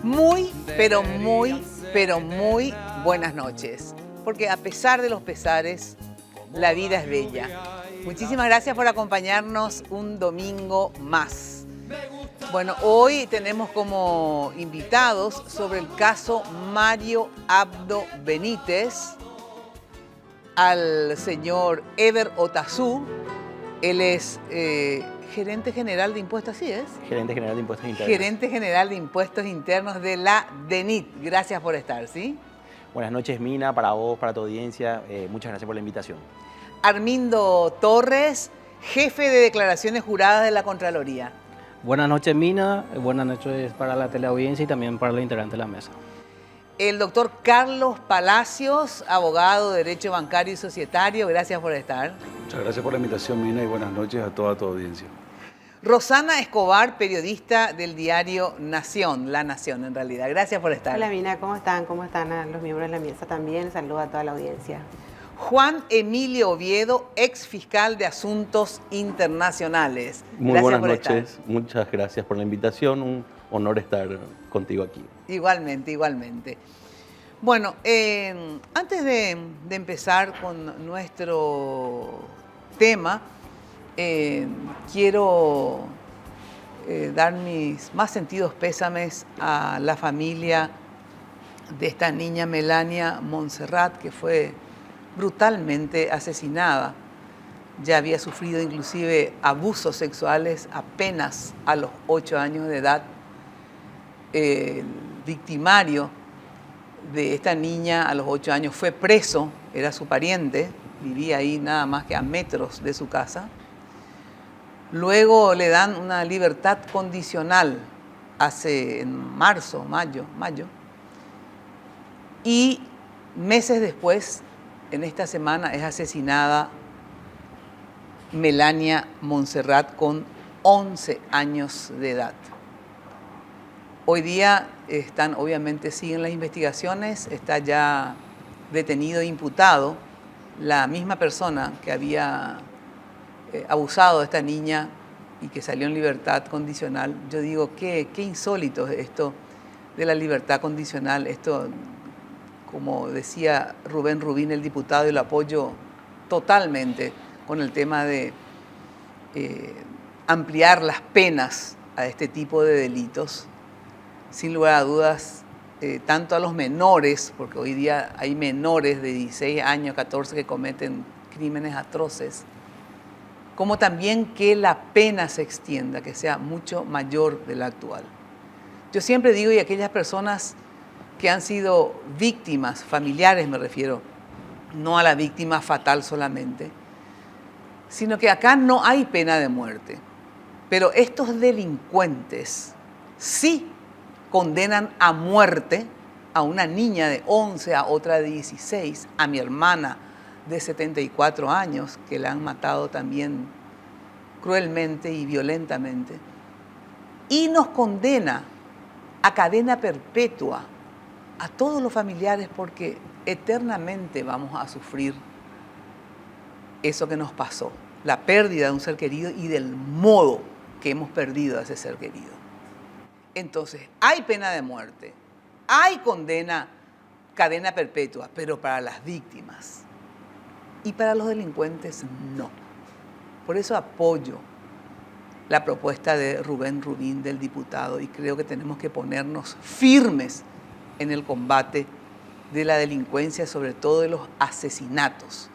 Muy buenas noches. Porque a pesar de los pesares, la vida es bella. Muchísimas gracias por acompañarnos un domingo más. Bueno, hoy tenemos como invitados sobre el caso Mario Abdo Benítez al señor Eder Otazú. Él es gerente general de impuestos, ¿así es? Gerente general de impuestos internos. Gerente general de impuestos internos de la DENIT. Gracias por estar, ¿sí? Buenas noches, Mina, para vos, para tu audiencia. Muchas gracias por la invitación. Armindo Torres, jefe de declaraciones juradas de la Contraloría. Buenas noches, Mina. Buenas noches para la teleaudiencia y también para los integrantes de la mesa. El doctor Carlos Palacios, abogado de Derecho Bancario y Societario. Gracias por estar. Muchas gracias por la invitación, Mina, y buenas noches a toda tu audiencia. Rosana Escobar, periodista del diario Nación, La Nación en realidad. Gracias por estar. Hola, Mina, ¿cómo están? ¿Cómo están a los miembros de la mesa también? Saludos a toda la audiencia. Juan Emilio Oviedo, ex fiscal de Asuntos Internacionales. Muy buenas noches, muchas gracias por la invitación, un honor estar contigo aquí. Igualmente, igualmente. Bueno, antes de empezar con nuestro tema, quiero dar mis más sentidos pésames a la familia de esta niña Melania Montserrat, que fue brutalmente asesinada. Ya había sufrido inclusive abusos sexuales apenas a los 8 años de edad. El victimario de esta niña a los 8 años fue preso, era su pariente, vivía ahí nada más que a metros de su casa. Luego le dan una libertad condicional en mayo. Y meses después, en esta semana, es asesinada Melania Montserrat con 11 años de edad. Hoy día obviamente siguen las investigaciones, está ya detenido e imputado la misma persona que había abusado de esta niña y que salió en libertad condicional. Yo digo, qué insólito es esto de la libertad condicional. Esto, como decía Rubén Rubín, el diputado, y lo apoyo totalmente con el tema de ampliar las penas a este tipo de delitos. Sin lugar a dudas, tanto a los menores, porque hoy día hay menores de 16 años, 14 que cometen crímenes atroces, como también que la pena se extienda, que sea mucho mayor de la actual. Yo siempre digo, y aquellas personas que han sido víctimas, familiares me refiero, no a la víctima fatal solamente, sino que acá no hay pena de muerte, pero estos delincuentes sí condenan a muerte a una niña de 11, a otra de 16, a mi hermana de 74 años, que la han matado también cruelmente y violentamente, y nos condena a cadena perpetua a todos los familiares, porque eternamente vamos a sufrir eso que nos pasó, la pérdida de un ser querido y del modo que hemos perdido a ese ser querido. Entonces, hay pena de muerte, hay cadena perpetua, pero para las víctimas. Y para los delincuentes, no. Por eso apoyo la propuesta de Rubén Rubín, del diputado, y creo que tenemos que ponernos firmes en el combate de la delincuencia, sobre todo de los asesinatos.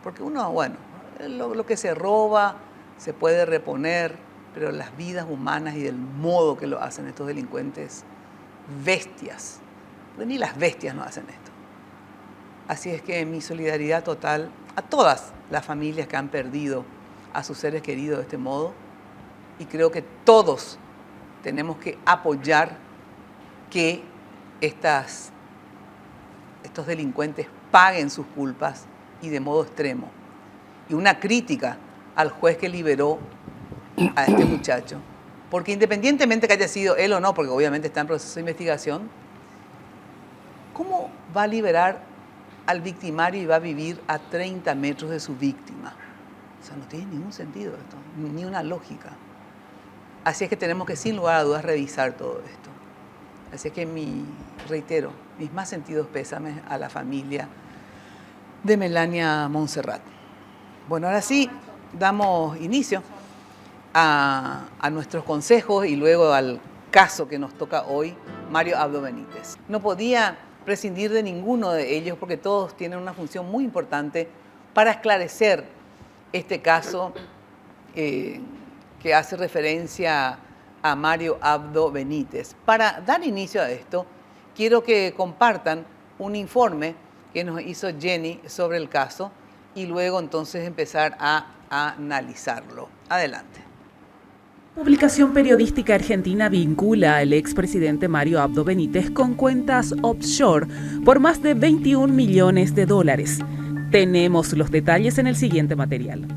Porque lo que se roba se puede reponer, pero las vidas humanas y del modo que lo hacen estos delincuentes, bestias, pues ni las bestias no hacen esto. Así es que mi solidaridad total a todas las familias que han perdido a sus seres queridos de este modo, y creo que todos tenemos que apoyar que estos delincuentes paguen sus culpas, y de modo extremo. Y una crítica al juez que liberó a este muchacho, porque independientemente que haya sido él o no, porque obviamente está en proceso de investigación, ¿cómo va a liberar al victimario y va a vivir a 30 metros de su víctima? O sea, no tiene ningún sentido esto, ni una lógica. Así es que tenemos que, sin lugar a dudas, revisar todo esto. Así que reitero, mis más sentidos pésames a la familia de Melania Montserrat. Bueno, ahora sí, damos inicio a nuestros consejos y luego al caso que nos toca hoy, Mario Abdo Benítez. No podía prescindir de ninguno de ellos porque todos tienen una función muy importante para esclarecer este caso que hace referencia a Mario Abdo Benítez. Para dar inicio a esto, quiero que compartan un informe que nos hizo Jenny sobre el caso y luego entonces empezar a analizarlo. Adelante. Publicación periodística argentina vincula al expresidente Mario Abdo Benítez con cuentas offshore por más de 21 millones de dólares. Tenemos los detalles en el siguiente material.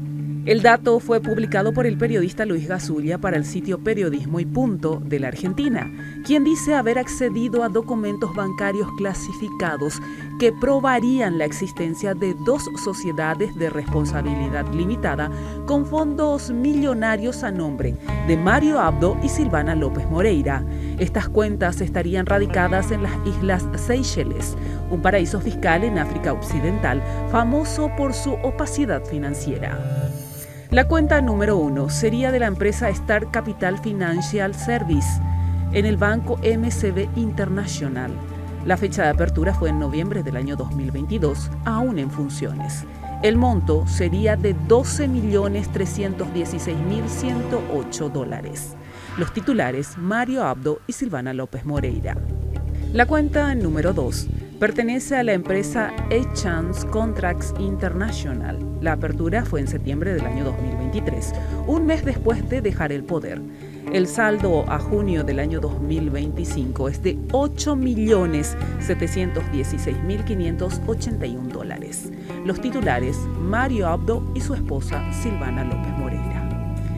El dato fue publicado por el periodista Luis Gasulla para el sitio Periodismo y Punto de la Argentina, quien dice haber accedido a documentos bancarios clasificados que probarían la existencia de 2 sociedades de responsabilidad limitada con fondos millonarios a nombre de Mario Abdo y Silvana López Moreira. Estas cuentas estarían radicadas en las Islas Seychelles, un paraíso fiscal en África Occidental famoso por su opacidad financiera. La cuenta número 1 sería de la empresa Star Capital Financial Service en el banco MCB International. La fecha de apertura fue en noviembre del año 2022, aún en funciones. El monto sería de $12.316.108. Los titulares Mario Abdo y Silvana López Moreira. La cuenta número 2 pertenece a la empresa A-Chance Contracts International. La apertura fue en septiembre del año 2023, un mes después de dejar el poder. El saldo a junio del año 2025 es de $8.716.581. Los titulares Mario Abdo y su esposa Silvana López Moreira.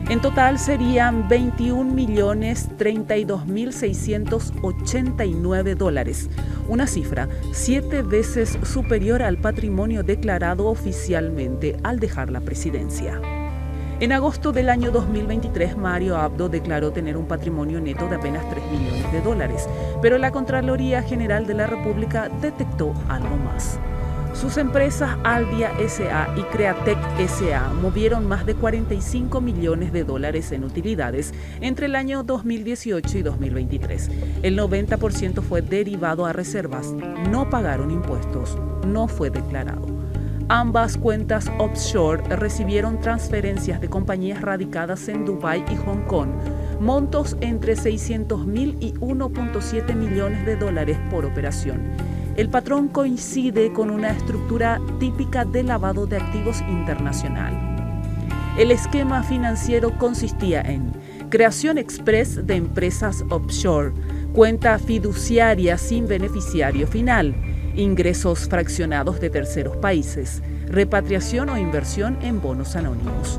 En total serían $21.032.689, una cifra 7 veces superior al patrimonio declarado oficialmente al dejar la presidencia. En agosto del año 2023, Mario Abdo declaró tener un patrimonio neto de apenas $3 millones, pero la Contraloría General de la República detectó algo más. Sus empresas Aldia S.A. y Createc S.A. movieron más de $45 millones en utilidades entre el año 2018 y 2023. El 90% fue derivado a reservas, no pagaron impuestos, no fue declarado. Ambas cuentas offshore recibieron transferencias de compañías radicadas en Dubái y Hong Kong, montos entre $600.000 y $1.7 millones por operación. El patrón coincide con una estructura típica de lavado de activos internacional. El esquema financiero consistía en creación express de empresas offshore, cuenta fiduciaria sin beneficiario final, ingresos fraccionados de terceros países, repatriación o inversión en bonos anónimos.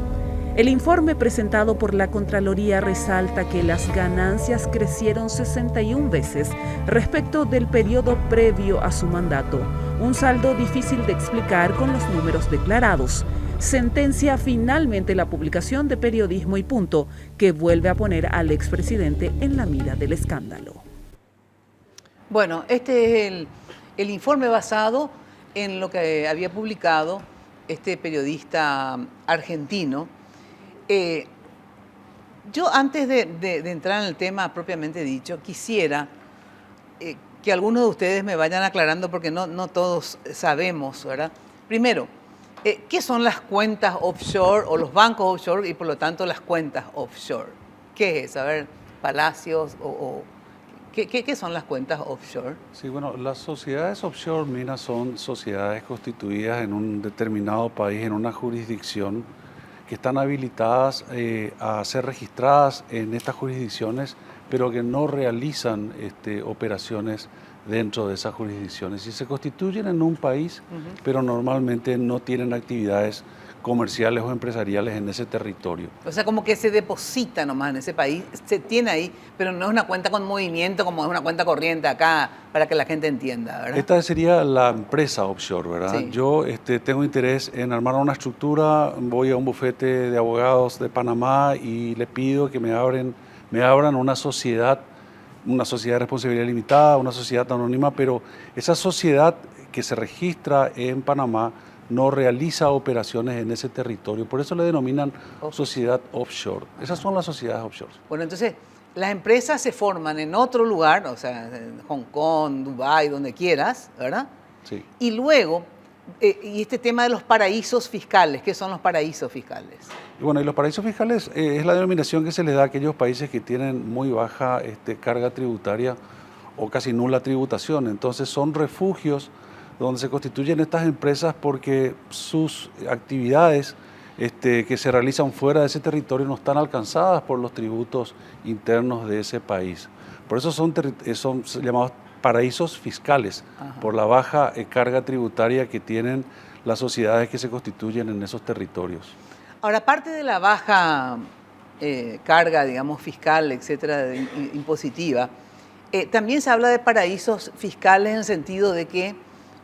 El informe presentado por la Contraloría resalta que las ganancias crecieron 61 veces respecto del periodo previo a su mandato, un saldo difícil de explicar con los números declarados. Sentencia finalmente la publicación de Periodismo y Punto, que vuelve a poner al expresidente en la mira del escándalo. Bueno, este es el informe basado en lo que había publicado este periodista argentino. Yo antes de entrar en el tema propiamente dicho, quisiera que algunos de ustedes me vayan aclarando porque no todos sabemos, ¿verdad? Primero, ¿qué son las cuentas offshore o los bancos offshore y por lo tanto las cuentas offshore? ¿Qué es? A ver, Palacios ¿qué son las cuentas offshore? Sí, bueno, las sociedades offshore, Mina, son sociedades constituidas en un determinado país, en una jurisdicción, que están habilitadas a ser registradas en estas jurisdicciones, pero que no realizan operaciones dentro de esas jurisdicciones. Y se constituyen en un país, pero normalmente no tienen actividades comerciales o empresariales en ese territorio. O sea, como que se deposita nomás en ese país, se tiene ahí, pero no es una cuenta con movimiento como es una cuenta corriente acá, para que la gente entienda, ¿verdad? Esta sería la empresa offshore, ¿verdad? Sí. Yo tengo interés en armar una estructura, voy a un bufete de abogados de Panamá y le pido que me abran una sociedad una sociedad de responsabilidad limitada, una sociedad anónima, pero esa sociedad que se registra en Panamá no realiza operaciones en ese territorio. Por eso le denominan sociedad offshore. Esas son las sociedades offshore. Bueno, entonces, las empresas se forman en otro lugar, o sea, en Hong Kong, Dubái, donde quieras, ¿verdad? Sí. Y luego, y este tema de los paraísos fiscales, ¿qué son los paraísos fiscales? Y bueno, y los paraísos fiscales es la denominación que se les da a aquellos países que tienen muy baja carga tributaria o casi nula tributación. Entonces son refugios donde se constituyen estas empresas porque sus actividades que se realizan fuera de ese territorio no están alcanzadas por los tributos internos de ese país. Por eso son llamados paraísos fiscales, por la baja carga tributaria que tienen las sociedades que se constituyen en esos territorios. Ahora, aparte de la baja carga, digamos, fiscal, etcétera, impositiva, también se habla de paraísos fiscales en el sentido de que,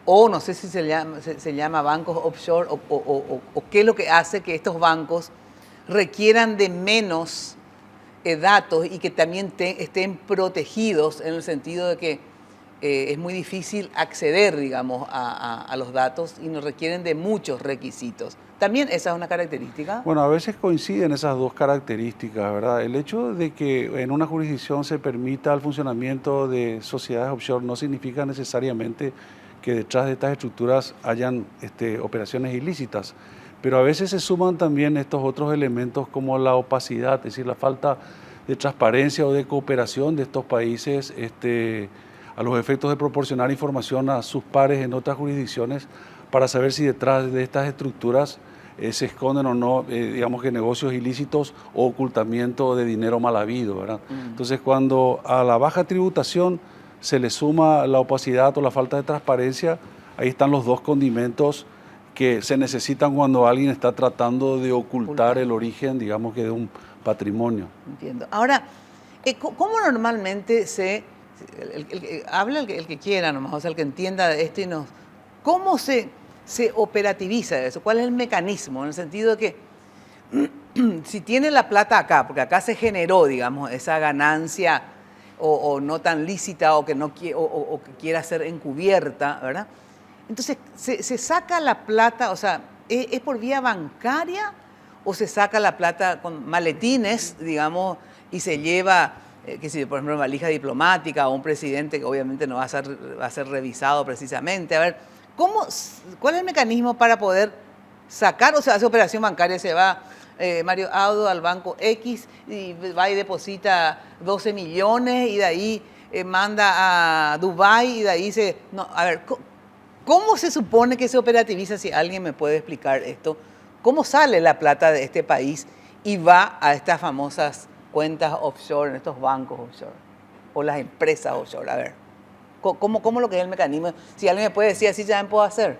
o no sé si se llama bancos offshore, o qué es lo que hace que estos bancos requieran de menos datos y que también estén protegidos en el sentido de que es muy difícil acceder, digamos, a los datos y nos requieren de muchos requisitos. ¿También esa es una característica? Bueno, a veces coinciden esas dos características, ¿verdad? El hecho de que en una jurisdicción se permita el funcionamiento de sociedades offshore no significa necesariamente que detrás de estas estructuras hayan operaciones ilícitas, pero a veces se suman también estos otros elementos como la opacidad, es decir, la falta de transparencia o de cooperación de estos países a los efectos de proporcionar información a sus pares en otras jurisdicciones para saber si detrás de estas estructuras se esconden o no, digamos que negocios ilícitos o ocultamiento de dinero mal habido, ¿verdad? Entonces, cuando a la baja tributación se le suma la opacidad o la falta de transparencia, ahí están los dos condimentos que se necesitan cuando alguien está tratando de ocultar el origen, digamos que de un patrimonio. Entiendo. Ahora, ¿cómo normalmente habla el que quiera nomás, o sea, el que entienda de esto ¿cómo se operativiza eso? ¿Cuál es el mecanismo? En el sentido de que si tiene la plata acá, porque acá se generó, digamos, esa ganancia o no tan lícita o que quiera ser encubierta, ¿verdad? Entonces, ¿se saca la plata, o sea, es por vía bancaria o se saca la plata con maletines, digamos, y se lleva, por ejemplo, valija diplomática o un presidente que obviamente no va a ser revisado precisamente? A ver, ¿cuál es el mecanismo para poder sacar, o sea, hace operación bancaria, se va Mario Audo al banco X y va y deposita 12 millones y de ahí manda a Dubái y de ahí a ver, ¿cómo se supone que se operativiza? Si alguien me puede explicar esto, ¿cómo sale la plata de este país y va a estas famosas cuentas offshore, en estos bancos offshore o las empresas offshore? A ver, ¿cómo lo que es el mecanismo? Si alguien me puede decir, así ya me puedo hacer.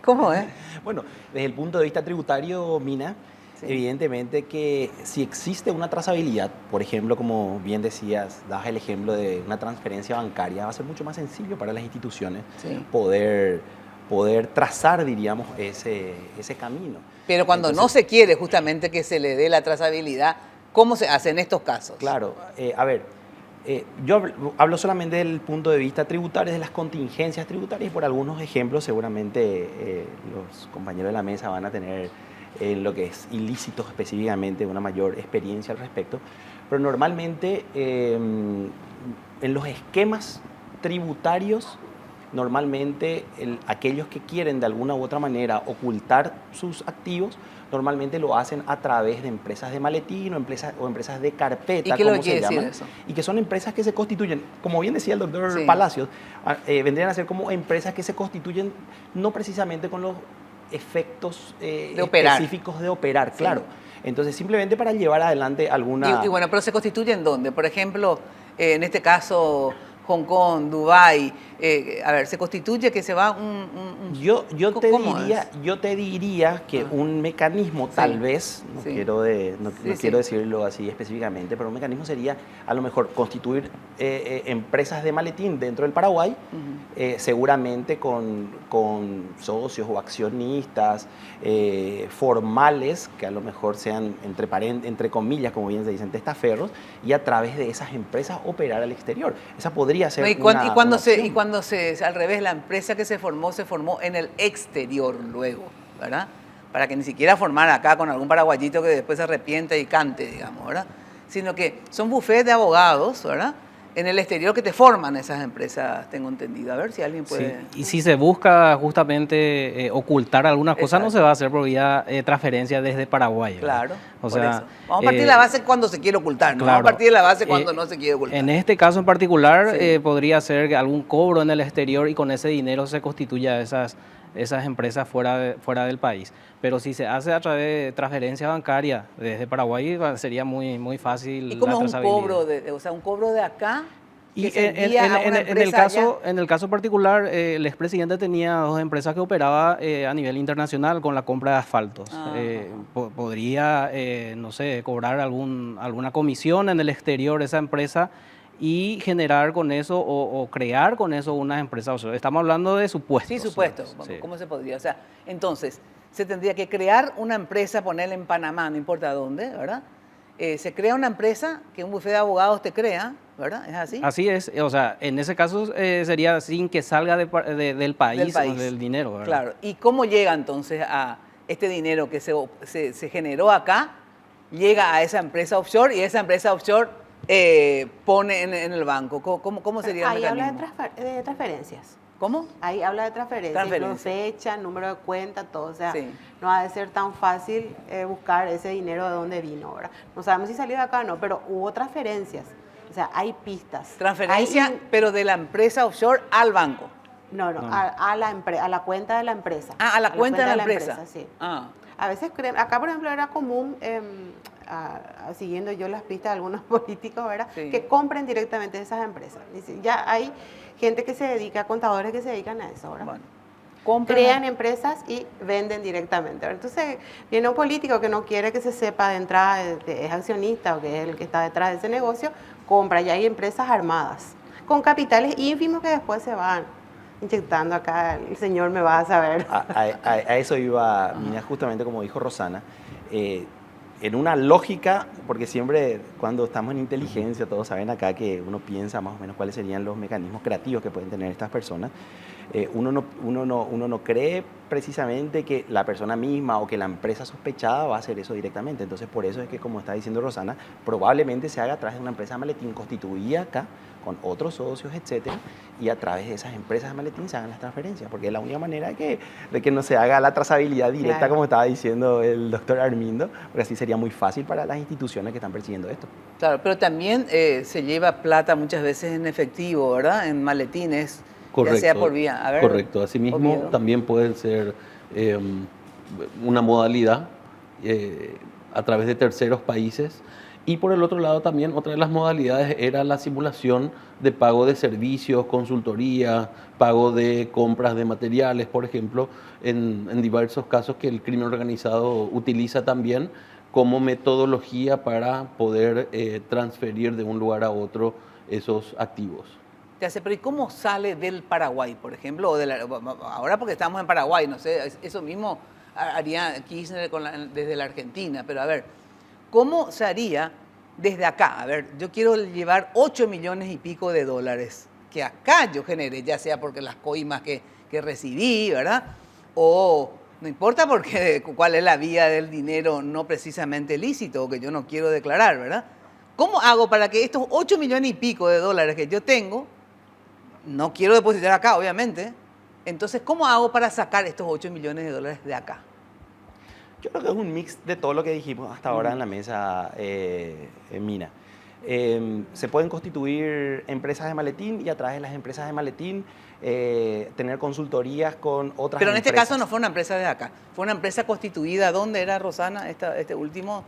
¿Cómo es? Bueno, desde el punto de vista tributario, Mina, sí, evidentemente que si existe una trazabilidad, por ejemplo, como bien decías, das el ejemplo de una transferencia bancaria, va a ser mucho más sencillo para las instituciones, sí, poder trazar, diríamos, ese camino. Pero cuando no se quiere justamente que se le dé la trazabilidad, ¿cómo se hace en estos casos? Claro, a ver, yo hablo solamente del punto de vista tributario, de las contingencias tributarias, y por algunos ejemplos seguramente los compañeros de la mesa van a tener lo que es ilícito específicamente una mayor experiencia al respecto, pero normalmente en los esquemas tributarios, normalmente aquellos que quieren de alguna u otra manera ocultar sus activos, normalmente lo hacen a través de empresas de maletín o empresas de carpeta, ¿Y qué como lo quiere se llaman, decir eso? Y que son empresas que se constituyen, como bien decía el doctor Sí. Palacios, vendrían a ser como empresas que se constituyen no precisamente con los efectos específicos de operar, Sí. claro. Entonces, simplemente para llevar adelante alguna... Y bueno, pero ¿se constituyen dónde? Por ejemplo, en este caso, Hong Kong, Dubái. A ver, se constituye que se va Yo ¿Cómo te diría que un mecanismo, tal vez, no Sí. quiero, no Sí, quiero sí. decirlo así específicamente, pero un mecanismo sería a lo mejor constituir empresas de maletín dentro del Paraguay, seguramente con socios o accionistas formales, que a lo mejor sean entre comillas, como bien se dicen, testaferros, y a través de esas empresas operar al exterior. Esa podría ser No, una cuando opción. al revés, la empresa que se formó en el exterior luego, ¿verdad? Para que ni siquiera formara acá con algún paraguayito que después se arrepiente y cante, digamos, ¿verdad? Sino que son bufetes de abogados, ¿verdad? En el exterior que te forman esas empresas, tengo entendido. A ver si alguien puede... Sí, y si se busca justamente ocultar algunas cosas, no Exacto. se va a hacer por vía transferencia desde Paraguay, ¿verdad? Claro, O por sea, eso. Vamos a partir de la base cuando se quiere ocultar, ¿no? Vamos a partir de la base cuando no se quiere ocultar. En este caso en particular, Sí. podría ser que algún cobro en el exterior y con ese dinero se constituya esas empresas fuera del país. Pero si se hace a través de transferencia bancaria desde Paraguay, sería muy fácil ¿Y cómo la es un trazabilidad. cobro un cobro de acá que Y se envía a una empresa allá? en el caso particular, el expresidente tenía 2 empresas que operaba a nivel internacional con la compra de asfaltos. Podría, no sé, cobrar alguna comisión en el exterior esa empresa y generar con eso o crear con eso unas empresas. O sea, estamos hablando de supuestos. Sí, supuesto. Sí. ¿Cómo se podría? O sea, entonces, se tendría que crear una empresa, ponerla en Panamá, no importa dónde, ¿verdad? Se crea una empresa que un bufete de abogados te crea, ¿verdad? ¿Es así? Así es, o sea, en ese caso sería sin que salga del país o del dinero, ¿verdad? Claro. ¿Y cómo llega entonces a este dinero que se generó acá? Llega a esa empresa offshore y esa empresa offshore pone en el banco. ¿Cómo sería el Ahí habla mecanismo? de transferencias. ¿Cómo? Ahí habla de transferencias, con Transferencia. fecha, número de cuenta, todo. O sea, Sí. no ha de ser tan fácil buscar ese dinero de dónde vino, ¿verdad? No sabemos si salió de acá o no, pero hubo transferencias. O sea, hay pistas. Transferencia, pero de la empresa offshore al banco. No, a la cuenta de la empresa. Ah, a la cuenta de la empresa. Sí. Ah. A veces creen, acá por ejemplo era común, siguiendo yo las pistas de algunos políticos, ¿verdad? Sí. Que compren directamente de esas empresas. Dice, ya hay gente que se dedica, contadores que se dedican a eso, ¿verdad? Bueno, compran- Crean empresas y venden directamente, ¿verdad? Entonces viene un político que no quiere que se sepa de entrada que es accionista o que es el que está detrás de ese negocio, compra, y hay empresas armadas con capitales ínfimos que después se van inyectando acá. El señor me va a saber. A eso iba, mira, justamente como dijo Rosana, en una lógica, porque siempre cuando estamos en inteligencia, todos saben acá que uno piensa más o menos cuáles serían los mecanismos creativos que pueden tener estas personas. Uno no cree precisamente que la persona misma o que la empresa sospechada va a hacer eso directamente. Entonces, por eso es que, como está diciendo Rosana, probablemente se haga a través de una empresa de maletín constituida acá, con otros socios, etcétera, y a través de esas empresas de maletín se hagan las transferencias, porque es la única manera de que no se haga la trazabilidad directa, Claro. como estaba diciendo el doctor Armindo, porque así sería muy fácil para las instituciones que están persiguiendo esto. Claro, pero también se lleva plata muchas veces en efectivo, ¿verdad? En maletines, Correcto. ya sea por vía. A ver, Correcto. Asimismo, Oviedo. también puede ser una modalidad a través de terceros países. Y por el otro lado también otra de las modalidades era la simulación de pago de servicios, consultoría, pago de compras de materiales, por ejemplo, en diversos casos que el crimen organizado utiliza también como metodología para poder transferir de un lugar a otro esos activos. Ya sé, pero ¿y cómo sale del Paraguay, por ejemplo? O ahora porque estamos en Paraguay, no sé, eso mismo haría Kirchner desde la Argentina, pero a ver, ¿cómo se haría desde acá? A ver, yo quiero llevar 8 millones y pico de dólares que acá yo generé, ya sea porque las coimas que recibí, ¿verdad? O no importa porque cuál es la vía del dinero no precisamente lícito o que yo no quiero declarar, ¿verdad? ¿Cómo hago para que estos 8 millones y pico de dólares que yo tengo, no quiero depositar acá, obviamente, entonces, ¿cómo hago para sacar estos 8 millones de dólares de acá? Yo creo que es un mix de todo lo que dijimos hasta ahora en la mesa, Mina. Se pueden constituir empresas de maletín y a través de las empresas de maletín tener consultorías con otras Pero en este empresas. caso no fue una empresa de acá, fue una empresa constituida. ¿Dónde era, Rosana, este último?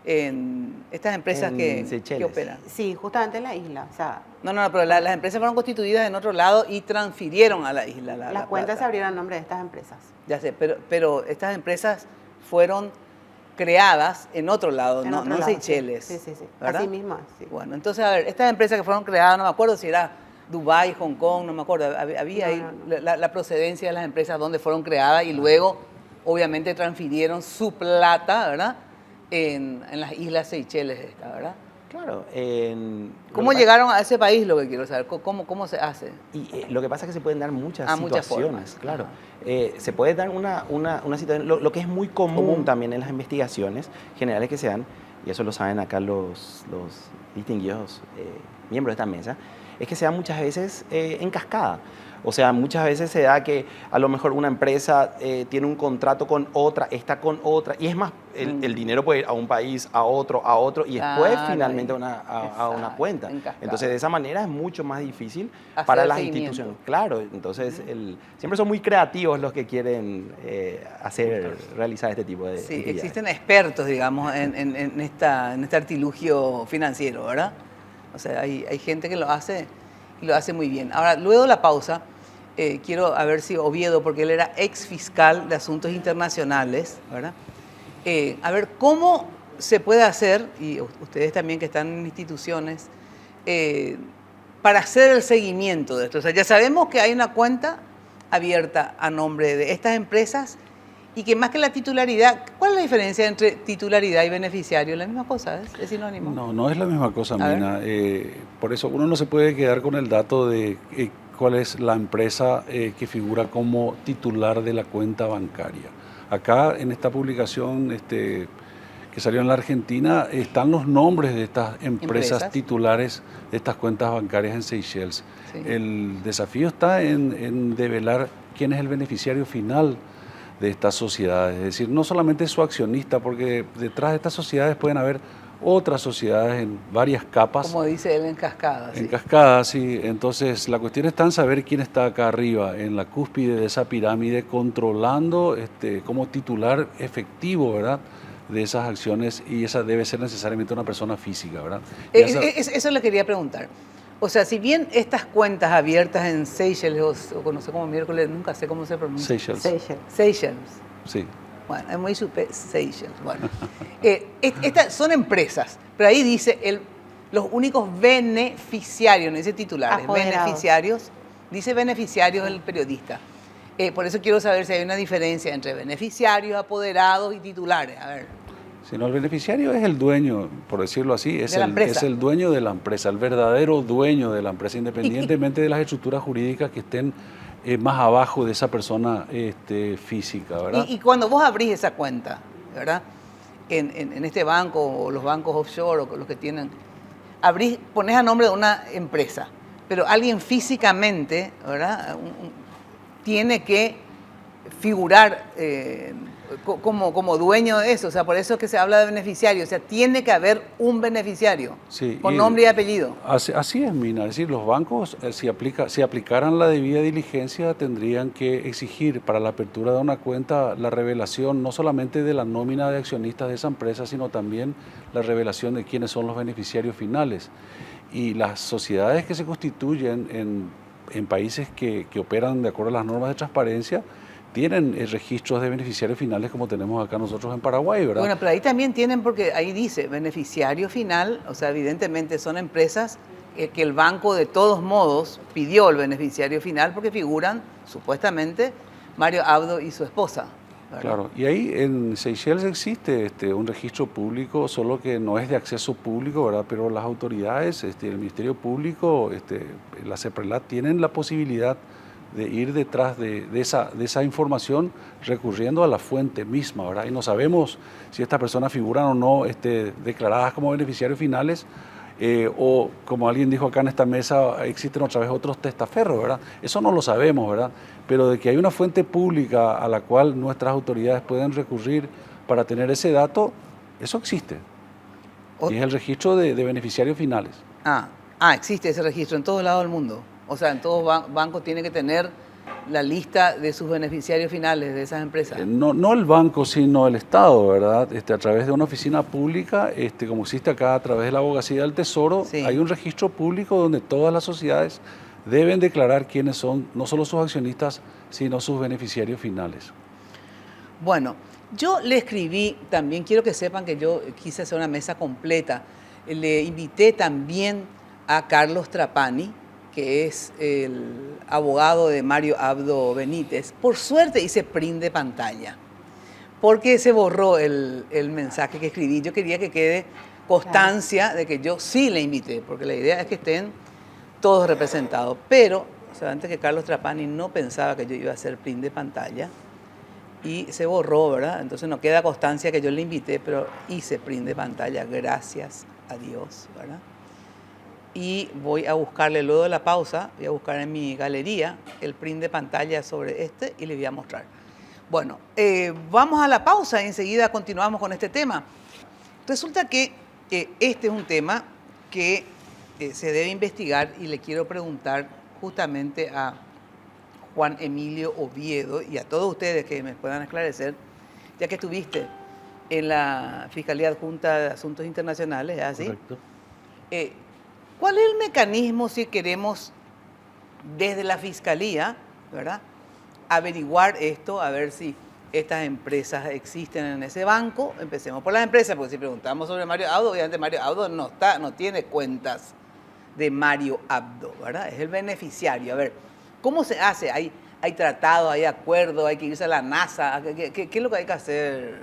en estas empresas En que Seychelles. operan? Sí, justamente en la isla. O sea, No, pero las empresas fueron constituidas en otro lado y transfirieron a la isla la las cuentas plata. se abrieron a nombre de estas empresas. Ya sé, pero estas empresas fueron creadas en otro lado, En no otro en lado, Seychelles. Sí, sí, sí. ¿Verdad? Así mismo, sí. Bueno, entonces, a ver, estas empresas que fueron creadas, no me acuerdo si era Dubái, Hong Kong, no me acuerdo, había ahí No. La procedencia de las empresas donde fueron creadas y luego, obviamente, transfirieron su plata, ¿verdad? En las islas Seychelles, ¿verdad? Claro. ¿Cómo llegaron a ese país? Lo que quiero saber, ¿cómo se hace? Y lo que pasa es que se pueden dar muchas Muchas situaciones, formas. claro. Ajá. Se puede dar una situación, lo que es muy común también en las investigaciones generales que se dan, y eso lo saben acá los distinguidos miembros de esta mesa, es que se da muchas veces en cascada. O sea, muchas veces se da que a lo mejor una empresa tiene un contrato con otra, está con otra, y es más, el dinero puede ir a un país, a otro, y después Claro, finalmente a exacto, una cuenta. en cascada. Entonces, de esa manera es mucho más difícil Hacer para el las seguimiento. instituciones. Claro, entonces siempre son muy creativos los que quieren realizar este tipo de Sí, actividades. existen expertos, digamos, en este artilugio financiero, ¿verdad? O sea, hay gente que lo hace y lo hace muy bien. Ahora, luego de la pausa, quiero a ver si Oviedo, porque él era ex fiscal de asuntos internacionales, ¿verdad? A ver cómo se puede hacer, y ustedes también que están en instituciones, para hacer el seguimiento de esto. O sea, ya sabemos que hay una cuenta abierta a nombre de estas empresas y que más que la titularidad, ¿cuál es la diferencia entre titularidad y beneficiario? ¿La misma cosa? ¿Es sinónimo? No es la misma cosa, A ver. Mina. Por eso uno no se puede quedar con el dato de cuál es la empresa que figura como titular de la cuenta bancaria. Acá en esta publicación que salió en la Argentina están los nombres de estas empresas titulares de estas cuentas bancarias en Seychelles. Sí. El desafío está en develar quién es el beneficiario final de estas sociedades, es decir, no solamente su accionista, porque detrás de estas sociedades pueden haber otras sociedades en varias capas. Como dice él, en cascada. En Sí. cascada, sí. Entonces, la cuestión está en saber quién está acá arriba, en la cúspide de esa pirámide, controlando como titular efectivo, ¿verdad?, de esas acciones, y esa debe ser necesariamente una persona física, ¿verdad? Y Eso le quería preguntar. O sea, si bien estas cuentas abiertas en Seychelles, o no sé cómo miércoles, nunca sé cómo se pronuncia. Seychelles. Seychelles. Sí. Bueno, es muy Seychelles. Bueno, estas son empresas, pero ahí dice los únicos beneficiarios, no dice titulares, Apoderados. beneficiarios, dice beneficiarios el periodista. Por eso quiero saber si hay una diferencia entre beneficiarios, apoderados y titulares. A ver. Si no, el beneficiario es el dueño, por decirlo así, es De la empresa. es el dueño de la empresa, el verdadero dueño de la empresa, independientemente de las estructuras jurídicas que estén más abajo de esa persona física, ¿verdad? Y cuando vos abrís esa cuenta, ¿verdad? En este banco o los bancos offshore o los que tienen, pones a nombre de una empresa, pero alguien físicamente, ¿verdad? Tiene que figurar como dueño de eso. O sea, por eso es que se habla de beneficiario. O sea, tiene que haber un beneficiario Sí, con nombre y apellido. Así es, Mina. Es decir, los bancos, si aplicaran la debida diligencia, tendrían que exigir para la apertura de una cuenta la revelación no solamente de la nómina de accionistas de esa empresa, sino también la revelación de quiénes son los beneficiarios finales. Y las sociedades que se constituyen en países que operan de acuerdo a las normas de transparencia tienen registros de beneficiarios finales como tenemos acá nosotros en Paraguay, ¿verdad? Bueno, pero ahí también tienen, porque ahí dice beneficiario final, o sea, evidentemente son empresas que el banco de todos modos pidió el beneficiario final porque figuran supuestamente Mario Abdo y su esposa, ¿verdad? Claro, y ahí en Seychelles existe un registro público, solo que no es de acceso público, ¿verdad? Pero las autoridades, el Ministerio Público, la CEPRELAT, tienen la posibilidad de ir detrás de esa información recurriendo a la fuente misma, ¿verdad? Y no sabemos si estas personas figuran o no declaradas como beneficiarios finales, o como alguien dijo acá en esta mesa, existen otra vez otros testaferros, ¿verdad? Eso no lo sabemos, ¿verdad? Pero de que hay una fuente pública a la cual nuestras autoridades pueden recurrir para tener ese dato, eso existe. Y es el registro de beneficiarios finales. Existe ese registro en todos lados del mundo. O sea, en todos bancos tiene que tener la lista de sus beneficiarios finales de esas empresas? No el banco, sino el Estado, ¿verdad? A través de una oficina pública, como existe acá a través de la Abogacía del Tesoro, Sí. hay un registro público donde todas las sociedades deben declarar quiénes son, no solo sus accionistas, sino sus beneficiarios finales. Bueno, yo le escribí también, quiero que sepan que yo quise hacer una mesa completa. Le invité también a Carlos Trapani, que es el abogado de Mario Abdo Benítez. Por suerte hice print de pantalla, porque se borró el mensaje que escribí. Yo quería que quede constancia de que yo sí le invité, porque la idea es que estén todos representados. Pero, antes que Carlos Trapani no pensaba que yo iba a hacer print de pantalla, y se borró, ¿verdad? Entonces no queda constancia que yo le invité, pero hice print de pantalla, gracias a Dios, ¿verdad? Y voy a buscarle luego de la pausa, voy a buscar en mi galería el print de pantalla sobre este y le voy a mostrar. Bueno, vamos a la pausa y enseguida continuamos con este tema. Resulta que este es un tema que se debe investigar y le quiero preguntar justamente a Juan Emilio Oviedo y a todos ustedes que me puedan esclarecer, ya que estuviste en la Fiscalía Adjunta de Asuntos Internacionales, ¿es así? Correcto. ¿Cuál es el mecanismo si queremos desde la Fiscalía, ¿verdad?, averiguar esto, a ver si estas empresas existen en ese banco? Empecemos por las empresas, porque si preguntamos sobre Mario Abdo, obviamente Mario Abdo no tiene cuentas de Mario Abdo, ¿verdad? Es el beneficiario. A ver, ¿cómo se hace? ¿Hay tratados, hay acuerdos, hay que irse a la NASA? ¿Qué es lo que hay que hacer?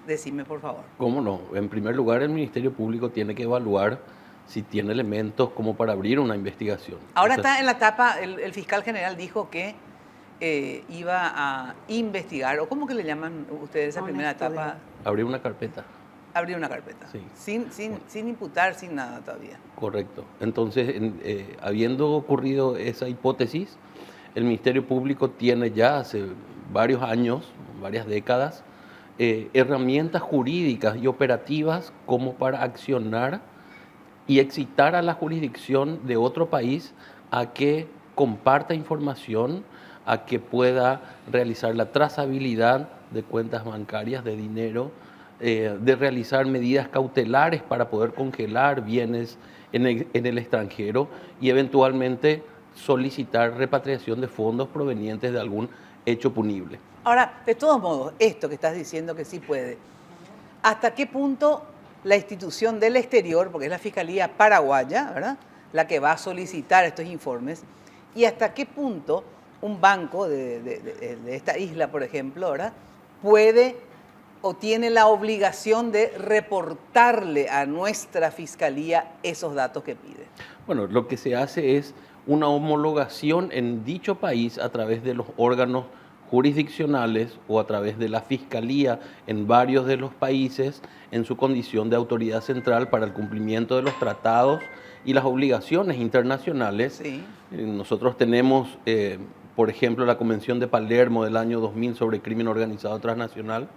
Decime, por favor. ¿Cómo no? En primer lugar, el Ministerio Público tiene que evaluar si tiene elementos como para abrir una investigación. Ahora está en la etapa, el fiscal general dijo que iba a investigar, o ¿cómo que le llaman ustedes esa primera etapa? Abrir una carpeta. Abrir una carpeta, Sí. sin imputar, sin nada todavía. Correcto. Entonces, habiendo ocurrido esa hipótesis, el Ministerio Público tiene ya hace varios años, varias décadas, herramientas jurídicas y operativas como para accionar y excitar a la jurisdicción de otro país a que comparta información, a que pueda realizar la trazabilidad de cuentas bancarias, de dinero, de realizar medidas cautelares para poder congelar bienes en el extranjero y eventualmente solicitar repatriación de fondos provenientes de algún hecho punible. Ahora, de todos modos, esto que estás diciendo que sí puede, ¿hasta qué punto la institución del exterior, porque es la Fiscalía Paraguaya, ¿verdad?, la que va a solicitar estos informes, y hasta qué punto un banco de esta isla, por ejemplo, ¿verdad?, puede o tiene la obligación de reportarle a nuestra Fiscalía esos datos que pide? Bueno, lo que se hace es una homologación en dicho país a través de los órganos jurisdiccionales o a través de la Fiscalía en varios de los países en su condición de autoridad central para el cumplimiento de los tratados y las obligaciones internacionales. Sí. Nosotros tenemos, por ejemplo, la Convención de Palermo del año 2000 sobre crimen organizado transnacional,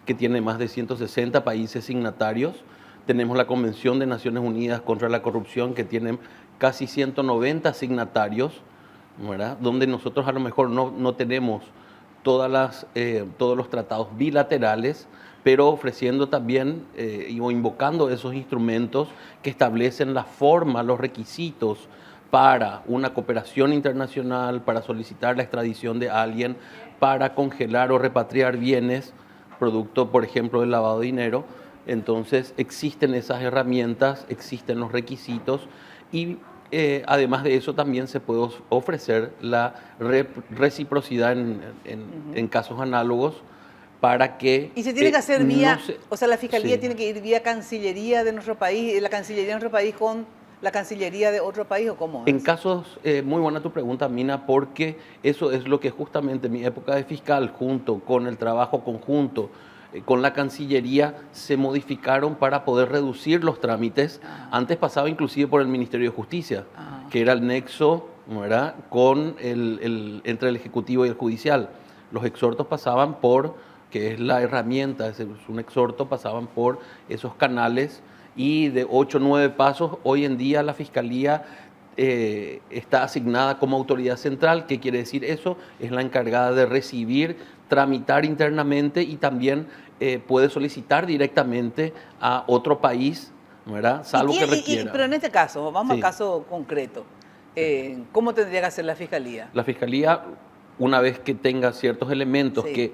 que tiene más de 160 países signatarios. Tenemos la Convención de Naciones Unidas contra la Corrupción, que tiene casi 190 signatarios, ¿verdad?, donde nosotros a lo mejor no tenemos todos los tratados bilaterales, pero ofreciendo también o invocando esos instrumentos que establecen la forma, los requisitos para una cooperación internacional, para solicitar la extradición de alguien, para congelar o repatriar bienes, producto, por ejemplo, del lavado de dinero. Entonces, existen esas herramientas, existen los requisitos y además de eso también se puede ofrecer la reciprocidad en casos análogos para que... Y se tiene que hacer vía, no se- o sea, la Fiscalía Sí. tiene que ir vía Cancillería de nuestro país, la Cancillería de nuestro país con la Cancillería de otro país, ¿o cómo es? En casos, muy buena tu pregunta, Mina, porque eso es lo que justamente en mi época de fiscal, junto con el trabajo conjunto con la Cancillería, se modificaron para poder reducir los trámites. Antes pasaba inclusive por el Ministerio de Justicia, que era el nexo, ¿verdad?, entre el Ejecutivo y el Judicial. Los exhortos pasaban por, que es la herramienta, es un exhorto, pasaban por esos canales y de 8 o 9 pasos, hoy en día la Fiscalía está asignada como autoridad central. ¿Qué quiere decir eso? Es la encargada de recibir, tramitar internamente y también puede solicitar directamente a otro país, ¿verdad? Salvo que requiera. Pero en este caso, vamos al Sí. caso concreto. ¿Cómo tendría que hacer la Fiscalía? La Fiscalía, una vez que tenga ciertos elementos, Sí. que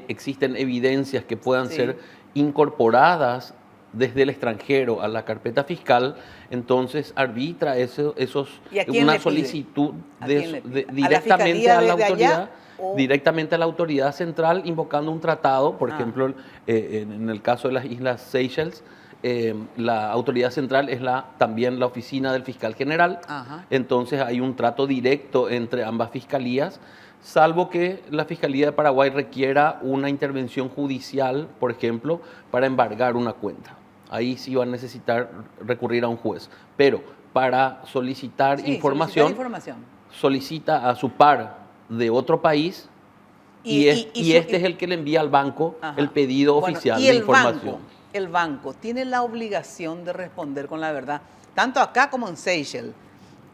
existen evidencias que puedan Sí. ser incorporadas desde el extranjero a la carpeta fiscal, entonces arbitra ¿Y a quién una le pide? solicitud ¿A quién le pide? ¿A la directamente Fiscalía a la desde allá autoridad, o? directamente a la autoridad central, invocando un tratado. Por Ah. ejemplo, en el caso de las Islas Seychelles, la autoridad central es también la oficina del fiscal general. Ajá. Entonces hay un trato directo entre ambas fiscalías, salvo que la Fiscalía de Paraguay requiera una intervención judicial, por ejemplo, para embargar una cuenta. Ahí sí va a necesitar recurrir a un juez. Pero para solicitar Sí, información, solicitar información. solicita a su par de otro país y este es el que le envía al banco Ajá. el pedido Bueno, oficial y de el información. Banco, el banco tiene la obligación de responder con la verdad, tanto acá como en Seychelles.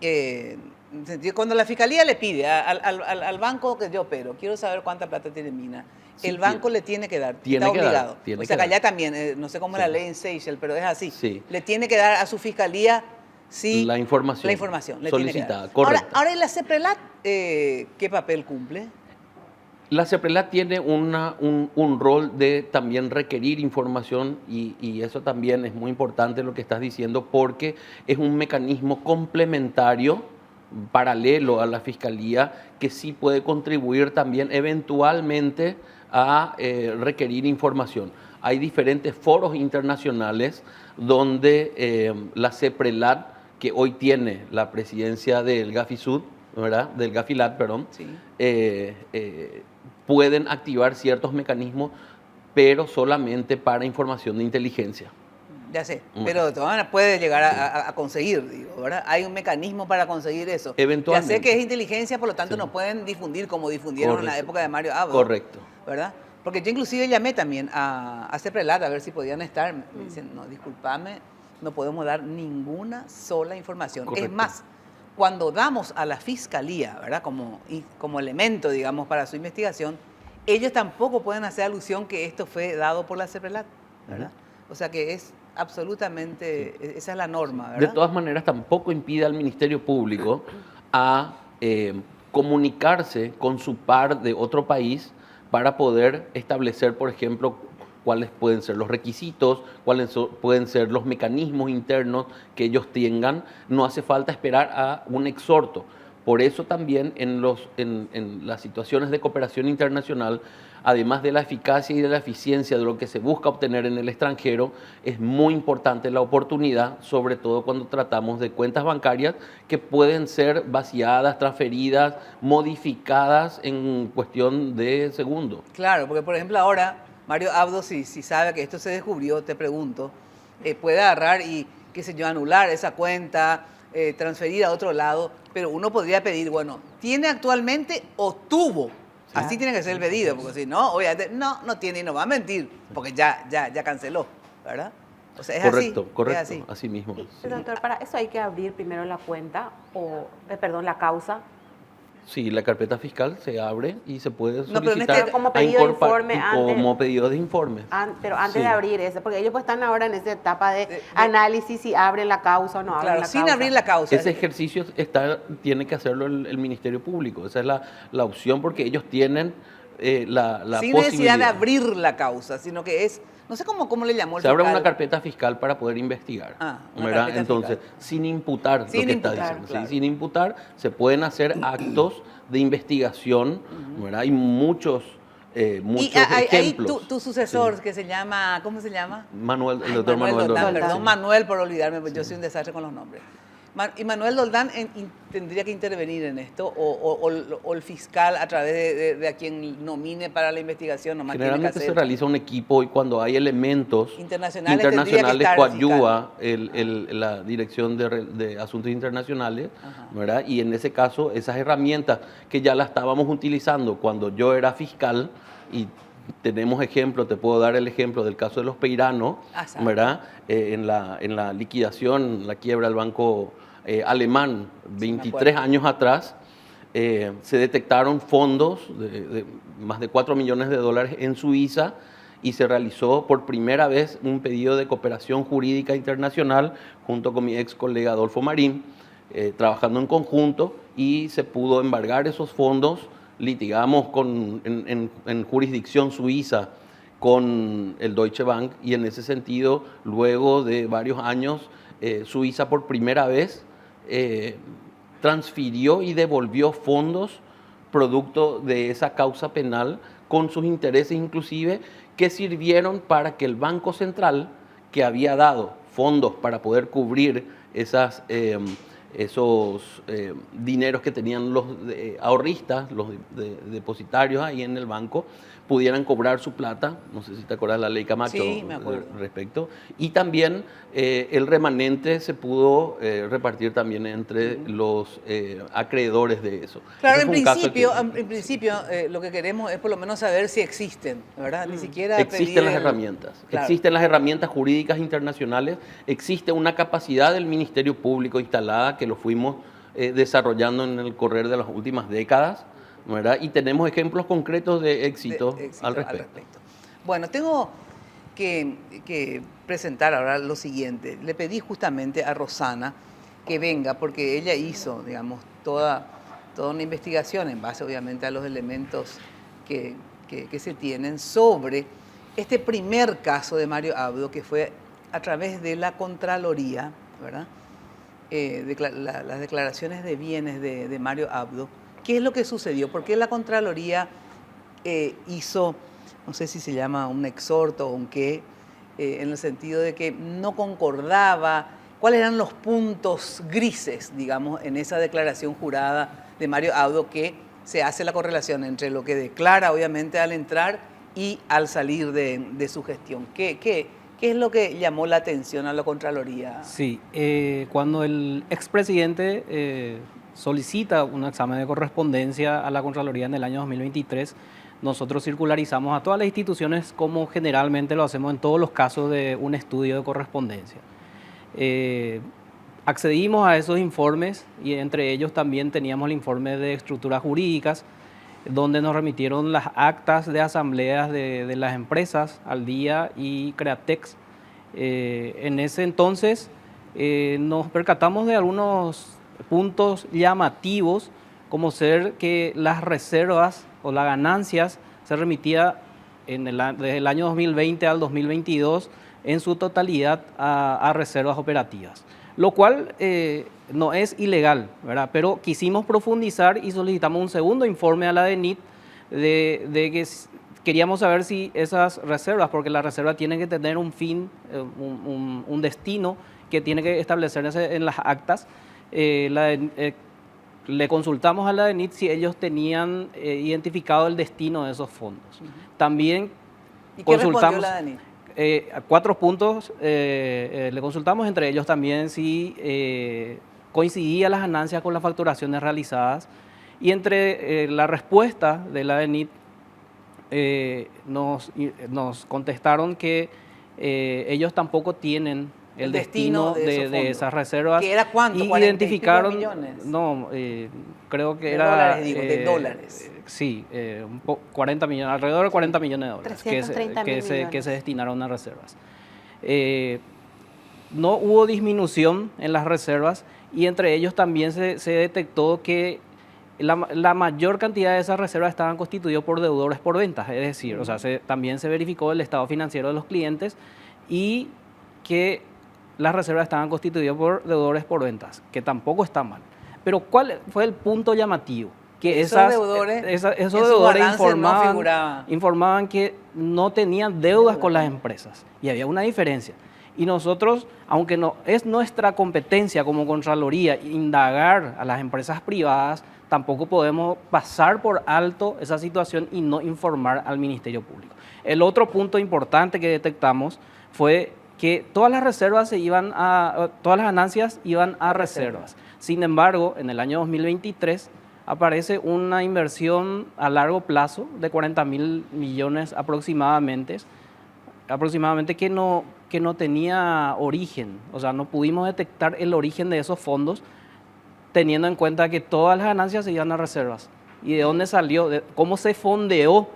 En el sentido, cuando la Fiscalía le pide al banco que yo opero, quiero saber cuánta plata tiene Mina, Sí, el banco le tiene que dar, tiene está que dar, obligado. tiene O sea, que que allá dar. también, no sé cómo es Sí. la ley en Seychelles, pero es así. Sí. Le tiene que dar a su Fiscalía sí, La información. la información. Le tiene que dar. Solicitada, correcto. Ahora, ¿y la CEPRELAT qué papel cumple? La CEPRELAT tiene un rol de también requerir información y eso también es muy importante lo que estás diciendo porque es un mecanismo complementario, paralelo a la Fiscalía, que sí puede contribuir también eventualmente a requerir información. Hay diferentes foros internacionales donde la CEPRELAT, que hoy tiene la presidencia del GAFISUD, ¿verdad? Del GAFILAT, perdón, Sí. pueden activar ciertos mecanismos, pero solamente para información de inteligencia. Ya sé, Bueno. pero de todas maneras puede llegar a conseguir, digo, ¿verdad? Hay un mecanismo para conseguir eso. Eventualmente. Ya sé que es inteligencia, por lo tanto Sí. no pueden difundir como difundieron en la Correcto. época de Mario Abdo. Correcto. ¿Verdad? Porque yo inclusive llamé también a CEPRELAT a ver si podían estar. Me dicen, no, discúlpame, no podemos dar ninguna sola información. Es Correcto. más, cuando damos a la Fiscalía, ¿verdad? Como elemento, digamos, para su investigación, ellos tampoco pueden hacer alusión que esto fue dado por la CEPRELAT, ¿verdad? O sea que es absolutamente, esa es la norma, ¿verdad? De todas maneras, tampoco impide al Ministerio Público a comunicarse con su par de otro país para poder establecer, por ejemplo, cuáles pueden ser los requisitos, pueden ser los mecanismos internos que ellos tengan. No hace falta esperar a un exhorto. Por eso también en las situaciones de cooperación internacional, además de la eficacia y de la eficiencia de lo que se busca obtener en el extranjero, es muy importante la oportunidad, sobre todo cuando tratamos de cuentas bancarias que pueden ser vaciadas, transferidas, modificadas en cuestión de segundos. Claro, porque por ejemplo ahora Mario Abdo, si sabe que esto se descubrió, te pregunto, puede agarrar y, qué sé yo, anular esa cuenta, transferir a otro lado, pero uno podría pedir, bueno, ¿tiene actualmente o tuvo? Así tiene que ser el pedido, porque si no, obviamente, no tiene y no va a mentir, porque ya canceló, ¿verdad? O sea, es Correcto, así. correcto, Es así. así mismo. Sí. Pero, doctor, para eso hay que abrir primero la cuenta, la causa. Sí, la carpeta fiscal se abre y se puede No, pero en solicitar este- como pedido de incorporar- informe antes. como pedido de informe. Pero antes Sí. de abrir eso, porque ellos pues están ahora en esa etapa de De- análisis si abren la causa o no abren Claro, la sin causa. abrir la causa. Ese ejercicio tiene que hacerlo el Ministerio Público. Esa es la opción porque ellos tienen la sin posibilidad. necesidad de abrir la causa, sino que es, no sé cómo le llamó el Se abre fiscal. una carpeta fiscal para poder investigar. Ah, una ¿verdad? carpeta Entonces, fiscal. sin imputar Sin lo que imputar, está diciendo. ¿sí? claro. Sin imputar, se pueden hacer actos de investigación. ¿Verdad? Hay muchos Y ahí ejemplos. tu sucesor, Sí. que se llama, ¿cómo se llama? El doctor Manuel Doldán. Doldán. Perdón, Sí. Manuel, por olvidarme, porque yo soy un desastre con los nombres. Y Manuel Doldán tendría que intervenir en esto, o el fiscal a través de a quien nomine para la investigación, nomás tiene que Generalmente se hacer. realiza un equipo y cuando hay elementos Internacionales tendría que internacionales estar coadyuva la Dirección de Asuntos Internacionales, Ajá. ¿verdad? Y en ese caso, esas herramientas que ya las estábamos utilizando cuando yo era fiscal, y tenemos ejemplos, te puedo dar el ejemplo del caso de los Peirano, Exacto. ¿verdad? En la liquidación, la quiebra del Banco alemán 23 años atrás, se detectaron fondos de más de 4 millones de dólares en Suiza y se realizó por primera vez un pedido de cooperación jurídica internacional junto con mi ex colega Adolfo Marín, trabajando en conjunto, y se pudo embargar esos fondos. Litigamos en jurisdicción suiza con el Deutsche Bank y en ese sentido, luego de varios años, Suiza por primera vez transfirió y devolvió fondos producto de esa causa penal con sus intereses inclusive, que sirvieron para que el Banco Central, que había dado fondos para poder cubrir esos dineros que tenían los ahorristas, los depositarios ahí en el banco, pudieran cobrar su plata. No sé si te acuerdas de la ley Camacho. Sí, me acuerdo. Respecto. Y también el remanente se pudo repartir también entre los acreedores de eso. Claro, Ese en principio lo que queremos es por lo menos saber si existen, ¿verdad? Ni siquiera existen las herramientas. Claro. Existen las herramientas jurídicas internacionales, existe una capacidad del Ministerio Público instalada que lo fuimos desarrollando en el correr de las últimas décadas, ¿verdad? Y tenemos ejemplos concretos de éxito al respecto. Bueno, tengo que presentar ahora lo siguiente. Le pedí justamente a Rosana que venga porque ella hizo, digamos, toda una investigación en base obviamente a los elementos que se tienen sobre este primer caso de Mario Abdo, que fue a través de la Contraloría, ¿verdad? Las declaraciones de bienes de Mario Abdo. ¿Qué es lo que sucedió? ¿Por qué la Contraloría hizo, no sé si se llama un exhorto o un qué, en el sentido de que no concordaba? ¿Cuáles eran los puntos grises, digamos, en esa declaración jurada de Mario Abdo, que se hace la correlación entre lo que declara, obviamente, al entrar y al salir de su gestión? ¿Qué es lo que llamó la atención a la Contraloría? Sí, cuando el expresidente solicita un examen de correspondencia a la Contraloría en el año 2023, nosotros circularizamos a todas las instituciones como generalmente lo hacemos en todos los casos de un estudio de correspondencia. Accedimos a esos informes y entre ellos también teníamos el informe de estructuras jurídicas, donde nos remitieron las actas de asambleas de las empresas, Aldía y Createx. En ese entonces nos percatamos de algunos puntos llamativos, como ser que las reservas o las ganancias se remitía desde el año 2020 al 2022 en su totalidad a reservas operativas, lo cual no es ilegal, ¿verdad? Pero quisimos profundizar y solicitamos un segundo informe a la DENIT de que queríamos saber si esas reservas, porque la reserva tiene que tener un fin, un destino que tiene que establecerse en las actas. Le consultamos a la DENIT si ellos tenían identificado el destino de esos fondos. También ¿Y qué consultamos respondió la DENIT? 4 puntos, le consultamos entre ellos también si coincidía las ganancias con las facturaciones realizadas, y entre la respuesta de la DENIT nos contestaron que ellos tampoco tienen el destino de esas reservas. ¿Que era cuánto? Y 40 identificaron, millones. No, creo que De era... dólares, digo, de dólares. Sí, 40 millones, alrededor de 40 millones de dólares 330 que millones. se destinaron a reservas. No hubo disminución en las reservas y entre ellos también se detectó que la mayor cantidad de esas reservas estaban constituidas por deudores por ventas, es decir, o sea, también se verificó el estado financiero de los clientes y que las reservas estaban constituidas por deudores por ventas, que tampoco está mal. Pero ¿cuál fue el punto llamativo? Que esos deudores informaban que no tenían deudas con las empresas y había una diferencia. Y nosotros, aunque no es nuestra competencia como Contraloría indagar a las empresas privadas, tampoco podemos pasar por alto esa situación y no informar al Ministerio Público. El otro punto importante que detectamos fue que todas las reservas todas las ganancias iban a reservas. Sin embargo, en el año 2023 aparece una inversión a largo plazo de 40.000 millones aproximadamente aproximadamente que no tenía origen, o sea, no pudimos detectar el origen de esos fondos teniendo en cuenta que todas las ganancias se iban a reservas. ¿Y de dónde salió? ¿Cómo se fondeó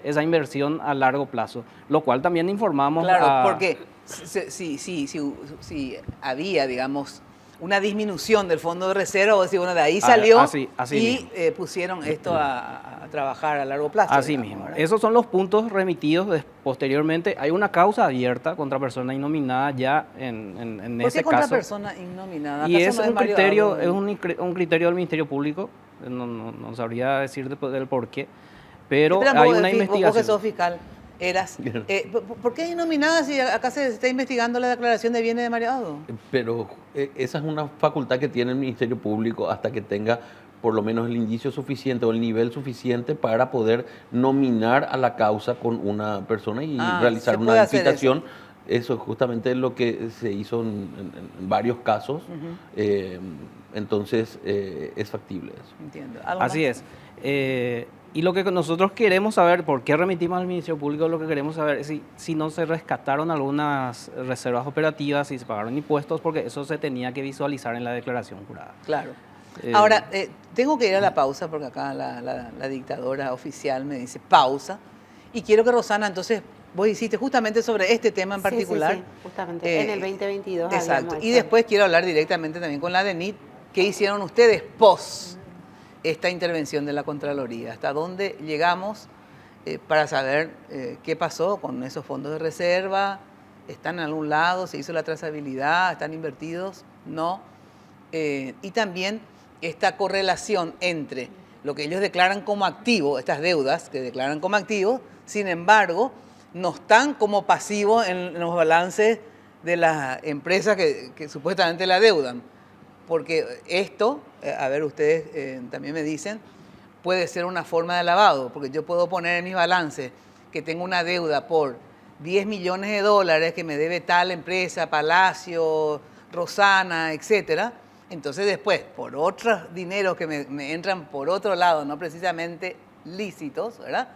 esa inversión a largo plazo? Lo cual también informamos Claro, porque si había, digamos, una disminución del fondo de reserva, o decir, bueno, de ahí salió así y pusieron esto a trabajar a largo plazo. Así digamos, mismo. ¿verdad? Esos son los puntos remitidos posteriormente. Hay una causa abierta contra persona innominada ya en ¿Por ese qué contra caso. persona innominada? Y ¿Acaso es no un Mario criterio, Abdo? es un criterio del Ministerio Público. No sabría decir del por qué. Pero Espera, hay vos, una vos que investigación. sos fiscal, ¿por qué es innominada si acá se está investigando la declaración de bienes de Mario Abdo? Pero esa es una facultad que tiene el Ministerio Público hasta que tenga por lo menos el indicio suficiente o el nivel suficiente para poder nominar a la causa con una persona y realizar se una puede hacer citación. Eso es justamente lo que se hizo en varios casos. Entonces, es factible eso. Entiendo. ¿Algo Así más? es. Y lo que nosotros queremos saber, ¿por qué remitimos al Ministerio Público? Lo que queremos saber es si no se rescataron algunas reservas operativas, si se pagaron impuestos, porque eso se tenía que visualizar en la declaración jurada. Claro. Ahora, tengo que ir a la pausa porque acá la dictadora oficial me dice pausa. Y quiero que Rosana, entonces, vos hiciste justamente sobre este tema en particular. Sí, justamente. En el 2022 Exacto. habíamos Y hecho. después quiero hablar directamente también con la DENIT. ¿Qué hicieron ustedes post esta intervención de la Contraloría? ¿Hasta dónde llegamos para saber qué pasó con esos fondos de reserva? ¿Están en algún lado? ¿Se hizo la trazabilidad? ¿Están invertidos? No. Y también esta correlación entre lo que ellos declaran como activo, estas deudas que declaran como activo, sin embargo, no están como pasivos en los balances de las empresas que supuestamente la deudan. Porque esto, a ver, ustedes también me dicen, puede ser una forma de lavado, porque yo puedo poner en mis balances que tengo una deuda por 10 millones de dólares que me debe tal empresa, Palacio, Rosana, etcétera. Entonces después, por otros dineros que me entran por otro lado, no precisamente lícitos, ¿verdad?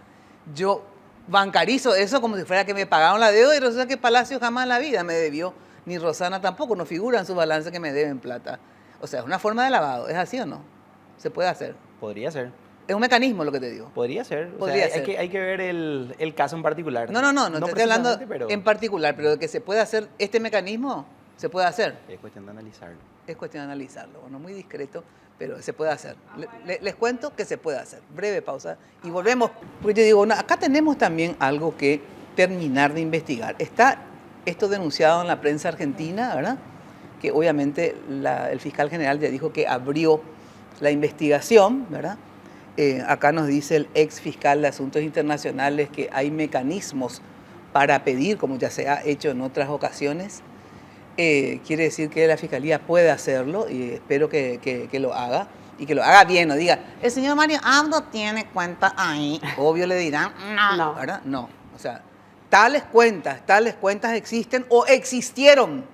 Yo bancarizo eso como si fuera que me pagaron la deuda y resulta que Palacio jamás en la vida me debió, ni Rosana tampoco, no figura en su balance que me deben plata. O sea, es una forma de lavado, ¿es así o no? Se puede hacer. Podría ser. Es un mecanismo lo que te digo. Podría ser. Podría O sea, ser. Hay que ver el caso en particular. No te estoy hablando precisamente, pero en particular, pero de que se puede hacer este mecanismo, se puede hacer. es cuestión de analizarlo. Es cuestión de analizarlo. Bueno, muy discreto, pero se puede hacer. Les cuento que se puede hacer. Breve pausa y volvemos. Porque yo digo, acá tenemos también algo que terminar de investigar. Está esto denunciado en la prensa argentina, ¿verdad? Que obviamente el fiscal general ya dijo que abrió la investigación, ¿verdad? Acá nos dice el ex fiscal de Asuntos Internacionales que hay mecanismos para pedir, como ya se ha hecho en otras ocasiones. Quiere decir que la Fiscalía puede hacerlo y espero que lo haga y que lo haga bien, no diga, el señor Mario Abdo tiene cuenta ahí. Obvio le dirán, no, ¿verdad? No, o sea, tales cuentas existen o existieron,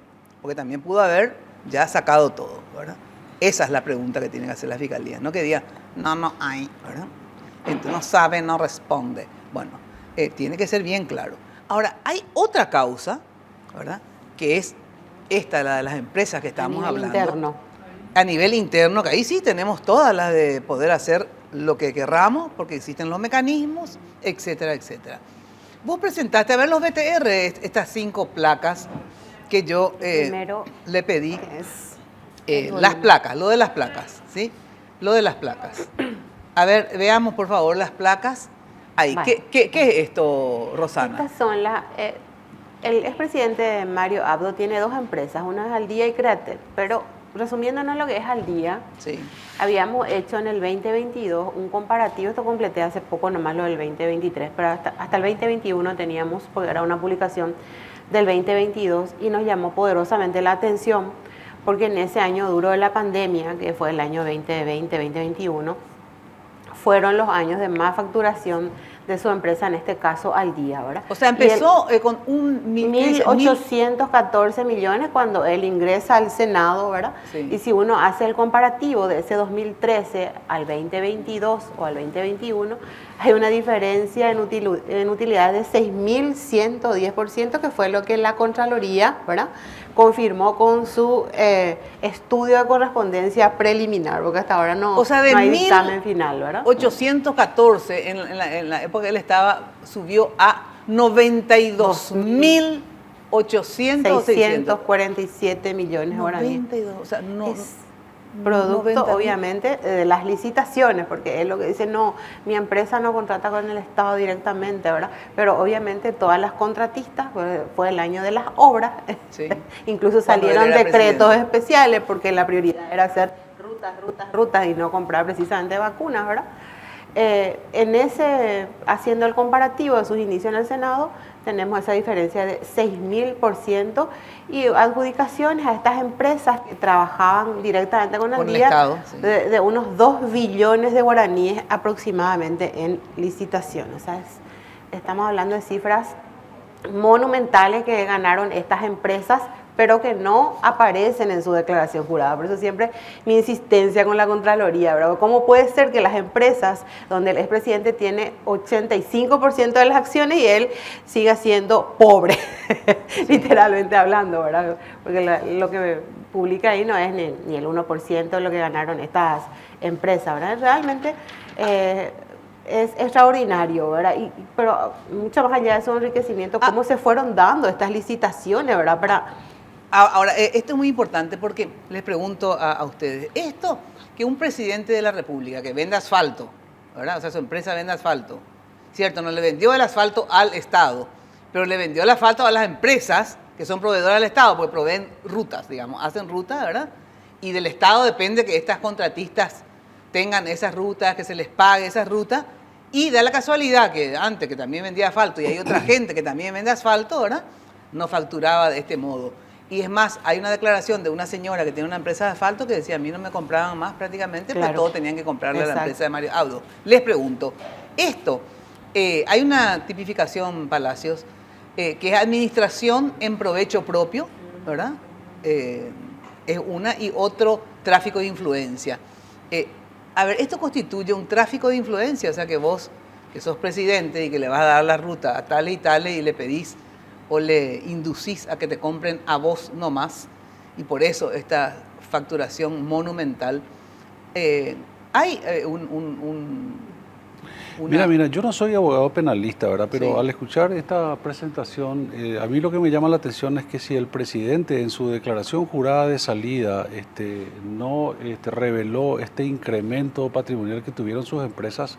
porque también pudo haber ya sacado todo, ¿verdad? Esa es la pregunta que tiene que hacer la Fiscalía, no que diga, no hay, ¿verdad? Entonces no sabe, no responde. Bueno, tiene que ser bien claro. Ahora, hay otra causa, ¿verdad? Que es esta, la de las empresas que estamos hablando. Interno. A nivel interno, que ahí sí tenemos todas las de poder hacer lo que querramos, porque existen los mecanismos, etcétera, etcétera. Vos presentaste, a ver los BTR, estas 5 placas que yo Primero, le pedí. que es Las placas, lo de las placas, ¿sí? Lo de las placas. A ver, veamos por favor las placas. Ahí, Vale. ¿Qué es esto, Rosana? Estas son las... el expresidente Mario Abdo tiene 2 empresas, una es Al Día y Createl, pero resumiéndonos lo que es Al Día, Sí. habíamos hecho en el 2022 un comparativo, esto completé hace poco nomás lo del 2023, pero hasta el 2021 teníamos, porque era una publicación del 2022 y nos llamó poderosamente la atención porque en ese año duro de la pandemia, que fue el año 2020-2021, fueron los años de más facturación de su empresa, en este caso al día, ¿verdad? O sea, empezó con un 1.814 millones cuando él ingresa al Senado, ¿verdad? Sí. Y si uno hace el comparativo de ese 2013 al 2022 o al 2021, hay una diferencia en utilidad de 6.110%, que fue lo que la Contraloría, ¿verdad?, confirmó con su estudio de correspondencia preliminar, porque hasta ahora no, o sea, de no hay dictamen final, ¿verdad? 814 en la época que él estaba, subió a 92.800 647 millones de guaraníes. 92, o sea, no... Es producto, 90.000. obviamente, de las licitaciones, porque es lo que dice, no, mi empresa no contrata con el Estado directamente, ¿verdad? Pero obviamente todas las contratistas, fue el año de las obras, Sí. incluso Cuando él salieron era decretos presidente. especiales, porque la prioridad era hacer rutas y no comprar precisamente vacunas, ¿verdad? Haciendo el comparativo de sus inicios en el Senado, tenemos esa diferencia de 6.000% y adjudicaciones a estas empresas que trabajaban directamente con el día Estado, sí. de unos 2 billones de guaraníes aproximadamente en licitaciones. O sea, estamos hablando de cifras monumentales que ganaron estas empresas, pero que no aparecen en su declaración jurada. Por eso siempre mi insistencia con la Contraloría, ¿verdad? ¿Cómo puede ser que las empresas donde el expresidente tiene 85% de las acciones y él siga siendo pobre, literalmente hablando, ¿verdad? Porque lo que publica ahí no es ni el 1% de lo que ganaron estas empresas, ¿verdad? Realmente es extraordinario, ¿verdad? Pero mucho más allá de su enriquecimiento, cómo se fueron dando estas licitaciones, ¿verdad? Ahora, esto es muy importante porque les pregunto a ustedes, esto que un presidente de la República que vende asfalto, ¿verdad? O sea, su empresa vende asfalto, ¿cierto? No le vendió el asfalto al Estado, pero le vendió el asfalto a las empresas que son proveedoras del Estado, porque proveen rutas, digamos, hacen rutas, ¿verdad? Y del Estado depende que estas contratistas tengan esas rutas, que se les pague esas rutas, y da la casualidad que antes, que también vendía asfalto, y hay otra gente que también vende asfalto, ¿verdad?, no facturaba de este modo. Y es más, hay una declaración de una señora que tiene una empresa de asfalto que decía, a mí no me compraban más prácticamente, Claro. pero todos tenían que comprarle a la Exacto. empresa de Mario Abdo. Les pregunto, esto, hay una tipificación, Palacios, que es administración en provecho propio, ¿verdad? Es una, y otro, tráfico de influencia. A ver, esto constituye un tráfico de influencia, o sea que vos, que sos presidente y que le vas a dar la ruta a tales y tales y le pedís o le inducís a que te compren a vos nomás, y por eso esta facturación monumental. Hay Mira, yo no soy abogado penalista, ¿verdad? Pero Sí. al escuchar esta presentación, a mí lo que me llama la atención es que si el presidente en su declaración jurada de salida no reveló este incremento patrimonial que tuvieron sus empresas,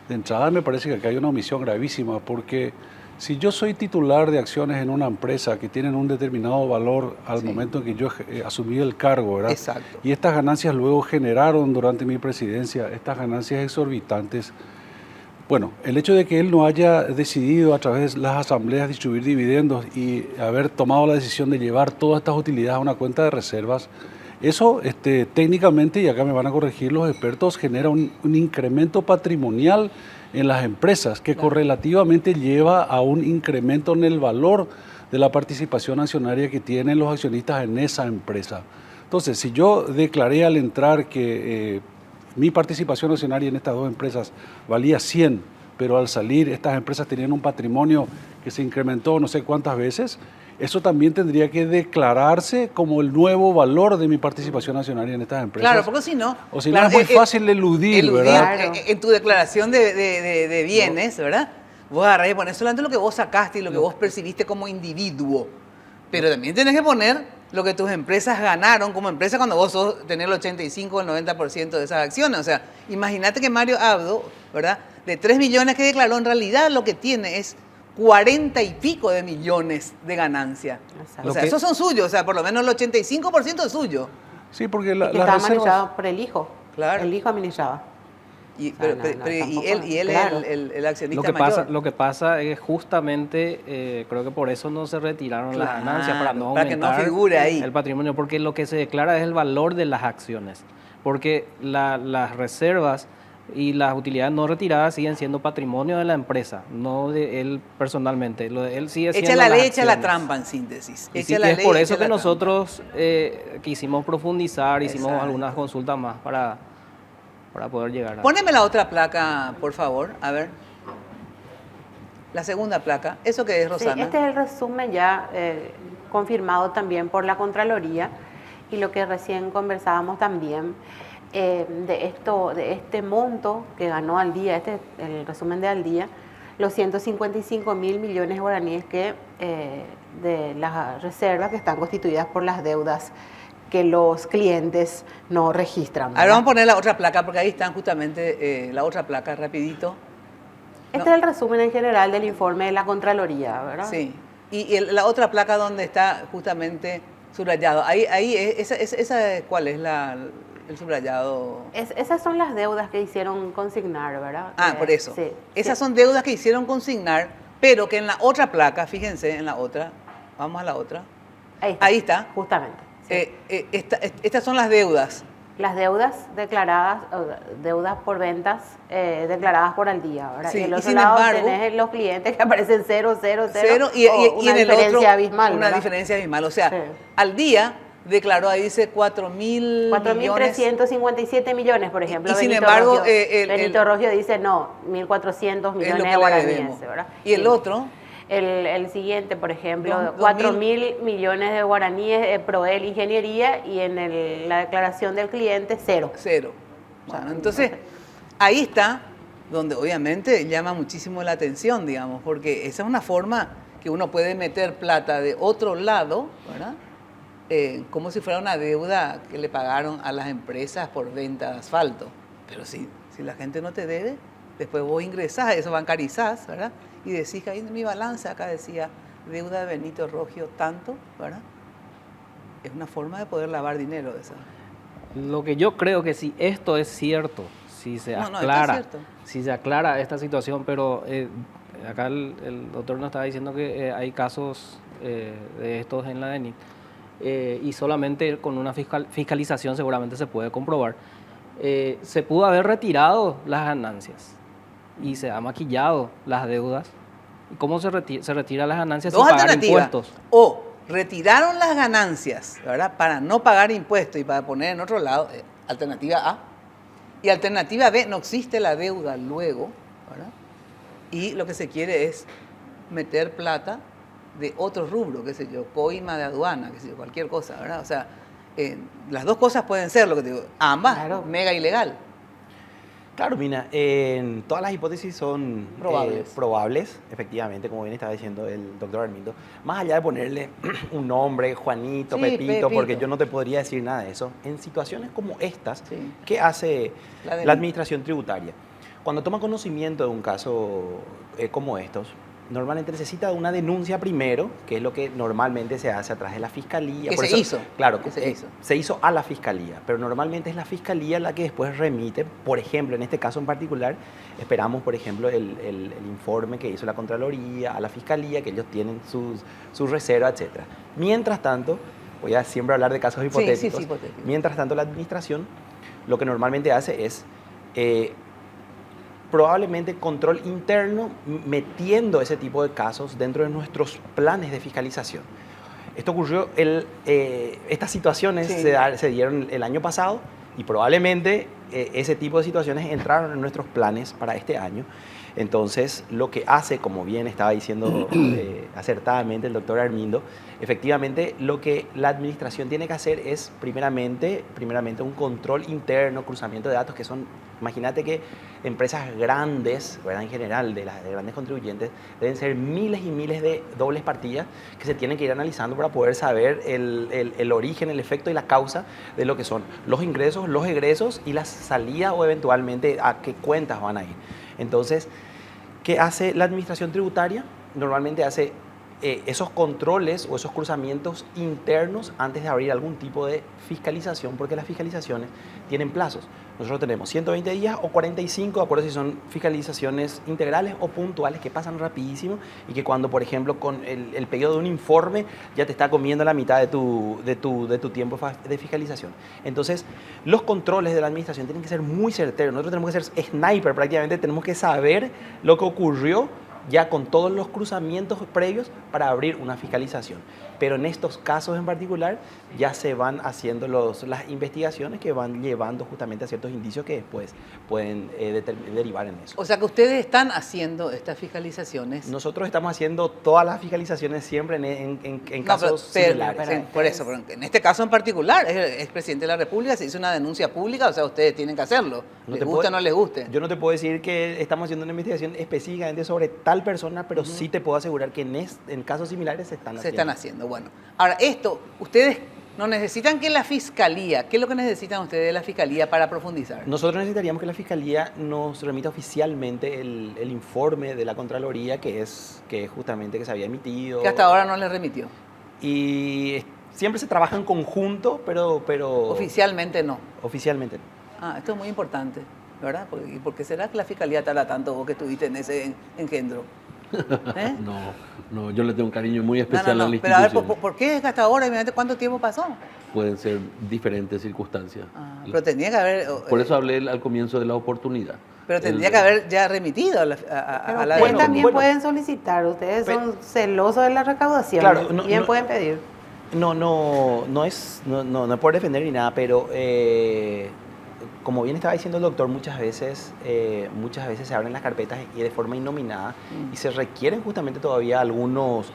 de entrada me parece que acá hay una omisión gravísima, porque si yo soy titular de acciones en una empresa que tienen un determinado valor al Sí. momento en que yo asumí el cargo, ¿verdad? Exacto. Y estas ganancias luego generaron durante mi presidencia estas ganancias exorbitantes. Bueno, el hecho de que él no haya decidido a través de las asambleas distribuir dividendos y haber tomado la decisión de llevar todas estas utilidades a una cuenta de reservas, eso técnicamente, y acá me van a corregir los expertos, genera un incremento patrimonial en las empresas que correlativamente lleva a un incremento en el valor de la participación accionaria que tienen los accionistas en esa empresa. Entonces, si yo declaré al entrar que mi participación accionaria en estas dos empresas valía 100, pero al salir estas empresas tenían un patrimonio que se incrementó no sé cuántas veces, eso también tendría que declararse como el nuevo valor de mi participación accionaria en estas empresas. Claro, porque si no... O si no, claro, es muy fácil eludir, ¿verdad? Claro. En tu declaración de bienes, ¿verdad? Vos agarrás y ponés solamente lo que vos sacaste y lo que vos percibiste como individuo. Pero también tenés que poner lo que tus empresas ganaron como empresa cuando vos tenés el 85 o el 90% de esas acciones. O sea, imagínate que Mario Abdo, ¿verdad?, de 3 millones que declaró, en realidad lo que tiene es 40 y pico de millones de ganancia. Exacto. O sea, esos son suyos, o sea, por lo menos el 85% es suyo. Sí, porque Que las estaba reservas... administrado por el hijo. Claro. El hijo administraba. Y, O sea, pero, no, pero- tampoco, y él claro. es el accionista Lo que mayor. pasa es justamente, creo que por eso no se retiraron las Claro, ganancias, para no para que no aumentar figure ahí. el patrimonio, porque lo que se declara es el valor de las acciones, porque las reservas y las utilidades no retiradas siguen siendo patrimonio de la empresa, no de él personalmente. Lo de él sigue siendo Echa la las ley, echa la acciones. trampa en síntesis. Y Echa sí, la es ley, por echa eso que la trampa. nosotros quisimos profundizar, hicimos Exacto. algunas consultas más para poder llegar a... Póneme la otra placa, por favor, a ver. La segunda placa, ¿eso qué es, Sí, Rosana? este es el resumen ya confirmado también por la Contraloría y lo que recién conversábamos también de este monto que ganó al día, este es el resumen de al día, los 155.000 millones de guaraníes que de las reservas que están constituidas por las deudas que los clientes no registran. Ahora ¿verdad? vamos a poner la otra placa, porque ahí están justamente la otra placa, rapidito. Este es el resumen en general del informe de la Contraloría, ¿verdad? Sí. Y la otra placa donde está justamente subrayado. Esa ¿cuál es el subrayado? Esas son las deudas que hicieron consignar, ¿verdad? Ah, por eso. Sí, Esas sí. son deudas que hicieron consignar, pero que en la otra placa, fíjense en la otra, vamos a la otra. Ahí está. Justamente. Sí. Estas son las deudas. Las deudas declaradas, deudas por ventas declaradas por al día, ¿verdad? Sí, y el y otro sin lado embargo- tenés los clientes que aparecen 0, 0, 0, Cero y una en el diferencia otro abismal, una ¿verdad? diferencia abismal. O sea, Sí. al día declaró, ahí dice 4.000 millones. 4.357 millones, por ejemplo. Y sin Benito embargo, Rogio, Benito Rogio dice no, 1.400 Es millones lo que de le guaraníes, debemos. ¿verdad? Y el otro, El siguiente, por ejemplo, 2.000 4.000 millones de guaraníes de Proel Ingeniería y en la declaración del cliente, 0. cero. Bueno, entonces, ahí está donde obviamente llama muchísimo la atención, digamos, porque esa es una forma que uno puede meter plata de otro lado, ¿verdad? Como si fuera una deuda que le pagaron a las empresas por venta de asfalto. Pero si la gente no te debe, después vos ingresás, eso bancarizás, ¿verdad? Y decís que ahí en mi balance acá decía deuda de Benito Rogio tanto, ¿verdad? Es una forma de poder lavar dinero de esa. Lo que yo creo que si esto es cierto, si se No, está aclara, cierto. si se aclara esta situación, pero acá el doctor nos estaba diciendo que hay casos de estos en la DENIT y solamente con una fiscalización seguramente se puede comprobar. Se pudo haber retirado las ganancias y se ha maquillado las deudas. ¿Y cómo se retira las ganancias Dos sin pagar alternativas. impuestos? O retiraron las ganancias, ¿verdad? Para no pagar impuestos y para poner en otro lado, alternativa A. Y alternativa B, no existe la deuda luego, ¿verdad? Y lo que se quiere es meter plata de otro rubro, qué sé yo, coima de aduana, qué sé yo, cualquier cosa, ¿verdad? O sea, las dos cosas pueden ser, lo que te digo, ambas, Claro. mega ilegal. Claro, Mina, todas las hipótesis son probables, efectivamente, como bien estaba diciendo el doctor Armindo. Más allá de ponerle un nombre, Juanito, Sí, Pepito, Pepito. porque yo no te podría decir nada de eso, en situaciones como estas, Sí. ¿qué hace La de- la administración tributaria? Cuando toma conocimiento de un caso como estos, normalmente necesita de una denuncia primero, que es lo que normalmente se hace a través de la fiscalía. Que Por se eso- hizo. Claro, Que se hizo. se hizo a la fiscalía, pero normalmente es la fiscalía la que después remite, por ejemplo, en este caso en particular, esperamos, por ejemplo, el informe que hizo la Contraloría a la fiscalía, que ellos tienen sus reservas, etc. Mientras tanto, voy a siempre hablar de casos hipotéticos, hipotéticos. mientras tanto la administración lo que normalmente hace es probablemente control interno metiendo ese tipo de casos dentro de nuestros planes de fiscalización. Esto ocurrió, estas situaciones Sí. se dieron el año pasado y probablemente ese tipo de situaciones entraron en nuestros planes para este año. Entonces, lo que hace, como bien estaba diciendo acertadamente el doctor Armindo, efectivamente lo que la administración tiene que hacer es primeramente un control interno, cruzamiento de datos, que son, imagínate que empresas grandes, ¿verdad? En general, de grandes contribuyentes, deben ser miles y miles de dobles partillas que se tienen que ir analizando para poder saber el origen, el efecto y la causa de lo que son los ingresos, los egresos y las salidas o eventualmente a qué cuentas van a ir. Entonces, ¿qué hace la administración tributaria? Normalmente hace esos controles o esos cruzamientos internos antes de abrir algún tipo de fiscalización, porque las fiscalizaciones tienen plazos. Nosotros tenemos 120 días o 45, de acuerdo si son fiscalizaciones integrales o puntuales que pasan rapidísimo y que cuando, por ejemplo, con el pedido de un informe ya te está comiendo la mitad de tu tiempo de fiscalización. Entonces, los controles de la administración tienen que ser muy certeros. Nosotros tenemos que ser sniper prácticamente, tenemos que saber lo que ocurrió ya con todos los cruzamientos previos para abrir una fiscalización. Pero en estos casos en particular ya se van haciendo las investigaciones que van llevando justamente a ciertos indicios que después pueden derivar en eso. O sea que ustedes están haciendo estas fiscalizaciones. Nosotros estamos haciendo todas las fiscalizaciones siempre en casos similares. Por eso, pero en este caso en particular, es el expresidente de la República, se hizo una denuncia pública, o sea, ustedes tienen que hacerlo. No les guste o no les guste. Yo no te puedo decir que estamos haciendo una investigación específicamente sobre tal persona, pero sí te puedo asegurar que en casos similares se están haciendo. Bueno, ahora ustedes no necesitan que la Fiscalía, ¿qué es lo que necesitan ustedes de la Fiscalía para profundizar? Nosotros necesitaríamos que la Fiscalía nos remita oficialmente el informe de la Contraloría que es justamente que se había emitido. Que hasta ahora no les remitió. Y siempre se trabaja en conjunto, pero Oficialmente no. Oficialmente no. Esto es muy importante, ¿verdad? ¿Y por qué será que la Fiscalía tarda tanto vos que estuviste en ese engendro? ¿Eh? No, yo le tengo un cariño muy especial a la pero a ver, institución. ¿por qué hasta ahora? ¿Cuánto tiempo pasó? Pueden ser diferentes circunstancias. Pero tendría que haber... Por eso hablé al comienzo de la oportunidad. Pero tendría que haber ya remitido a la ustedes también pueden solicitar, ustedes son celosos de la recaudación, claro, bien pueden pedir. No es por defender ni nada, pero como bien estaba diciendo el doctor, muchas veces se abren las carpetas y de forma innominada y se requieren justamente todavía algunas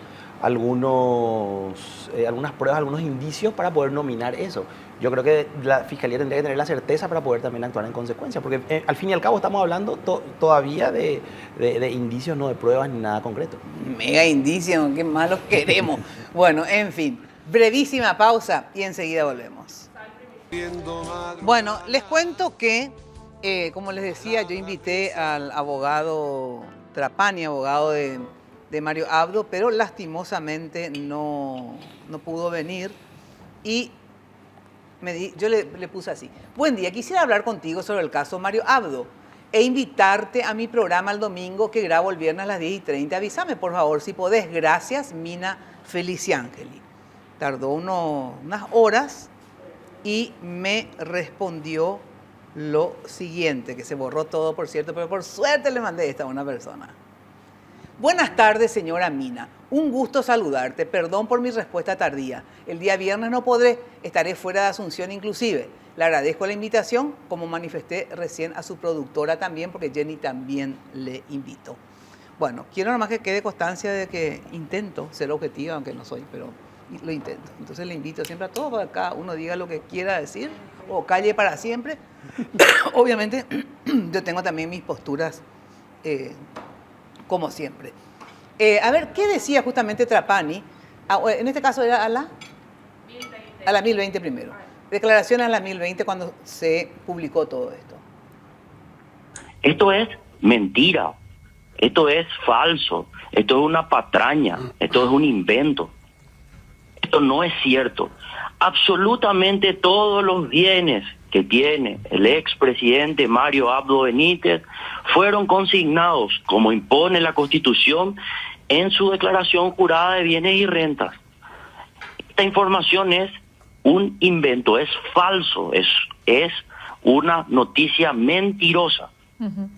pruebas, algunos indicios para poder nominar eso. Yo creo que la Fiscalía tendría que tener la certeza para poder también actuar en consecuencia, porque al fin y al cabo estamos hablando todavía de indicios, no de pruebas ni nada concreto. Mega indicios, qué malos queremos. Bueno, en fin, brevísima pausa y enseguida volvemos. Bueno, les cuento que, como les decía, yo invité al abogado Trapani, abogado de Mario Abdo, pero lastimosamente no pudo venir y yo le puse así: buen día, quisiera hablar contigo sobre el caso Mario Abdo e invitarte a mi programa el domingo que grabo el viernes a las 10:30. Avísame, por favor, si podés. Gracias, Mina Feliciangeli. Tardó unas horas y me respondió lo siguiente, que se borró todo, por cierto, pero por suerte le mandé esta a una persona. Buenas tardes, señora Mina. Un gusto saludarte. Perdón por mi respuesta tardía. El día viernes no podré, estaré fuera de Asunción inclusive. Le agradezco la invitación, como manifesté recién a su productora también, porque Jenny también le invitó. Bueno, quiero nomás que quede constancia de que intento ser objetiva, aunque no soy, pero lo intento. Entonces le invito siempre a todos para que cada uno diga lo que quiera decir o calle para siempre. Obviamente yo tengo también mis posturas como siempre. A ver, ¿qué decía justamente Trapani? En este caso era a la 1020. A la 1020 primero. Declaración a la 1020 cuando se publicó todo esto. Esto es mentira. Esto es falso. Esto es una patraña. Esto es un invento. Esto no es cierto. Absolutamente todos los bienes que tiene el expresidente Mario Abdo Benítez fueron consignados, como impone la Constitución, en su declaración jurada de bienes y rentas. Esta información es un invento, es falso, es una noticia mentirosa. Uh-huh.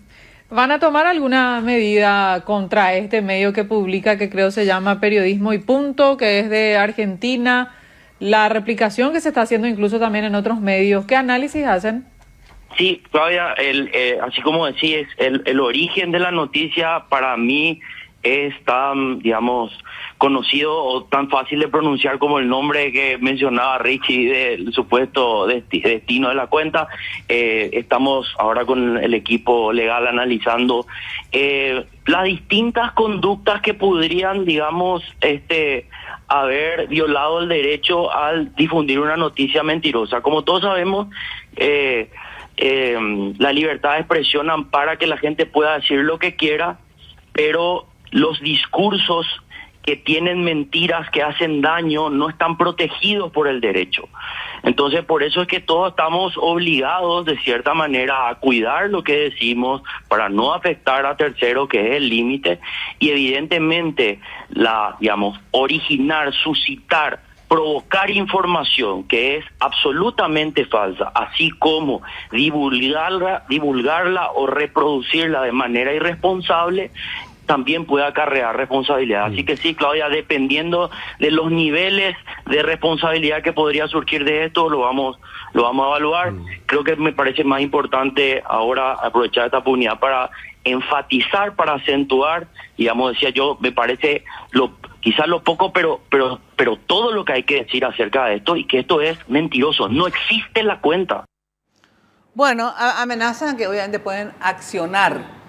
¿Van a tomar alguna medida contra este medio que publica, que creo se llama Periodismo y Punto, que es de Argentina? La replicación que se está haciendo incluso también en otros medios, ¿qué análisis hacen? Sí, Claudia, así como decís, el origen de la noticia para mí es tan, digamos, conocido o tan fácil de pronunciar como el nombre que mencionaba Richie del supuesto destino de la cuenta. Estamos ahora con el equipo legal analizando las distintas conductas que podrían, digamos, haber violado el derecho al difundir una noticia mentirosa. Como todos sabemos, la libertad de expresión ampara que la gente pueda decir lo que quiera, pero los discursos que tienen mentiras que hacen daño no están protegidos por el derecho. Entonces, por eso es que todos estamos obligados, de cierta manera, a cuidar lo que decimos para no afectar a terceros, que es el límite, y evidentemente, originar, suscitar, provocar información que es absolutamente falsa, así como divulgarla o reproducirla de manera irresponsable, también puede acarrear responsabilidad. Así que sí, Claudia, dependiendo de los niveles de responsabilidad que podría surgir de esto, lo vamos a evaluar. Creo que me parece más importante ahora aprovechar esta oportunidad para enfatizar, para acentuar, decía yo, me parece quizás lo poco, pero todo lo que hay que decir acerca de esto, y que esto es mentiroso, no existe la cuenta. Bueno, amenazan que obviamente pueden accionar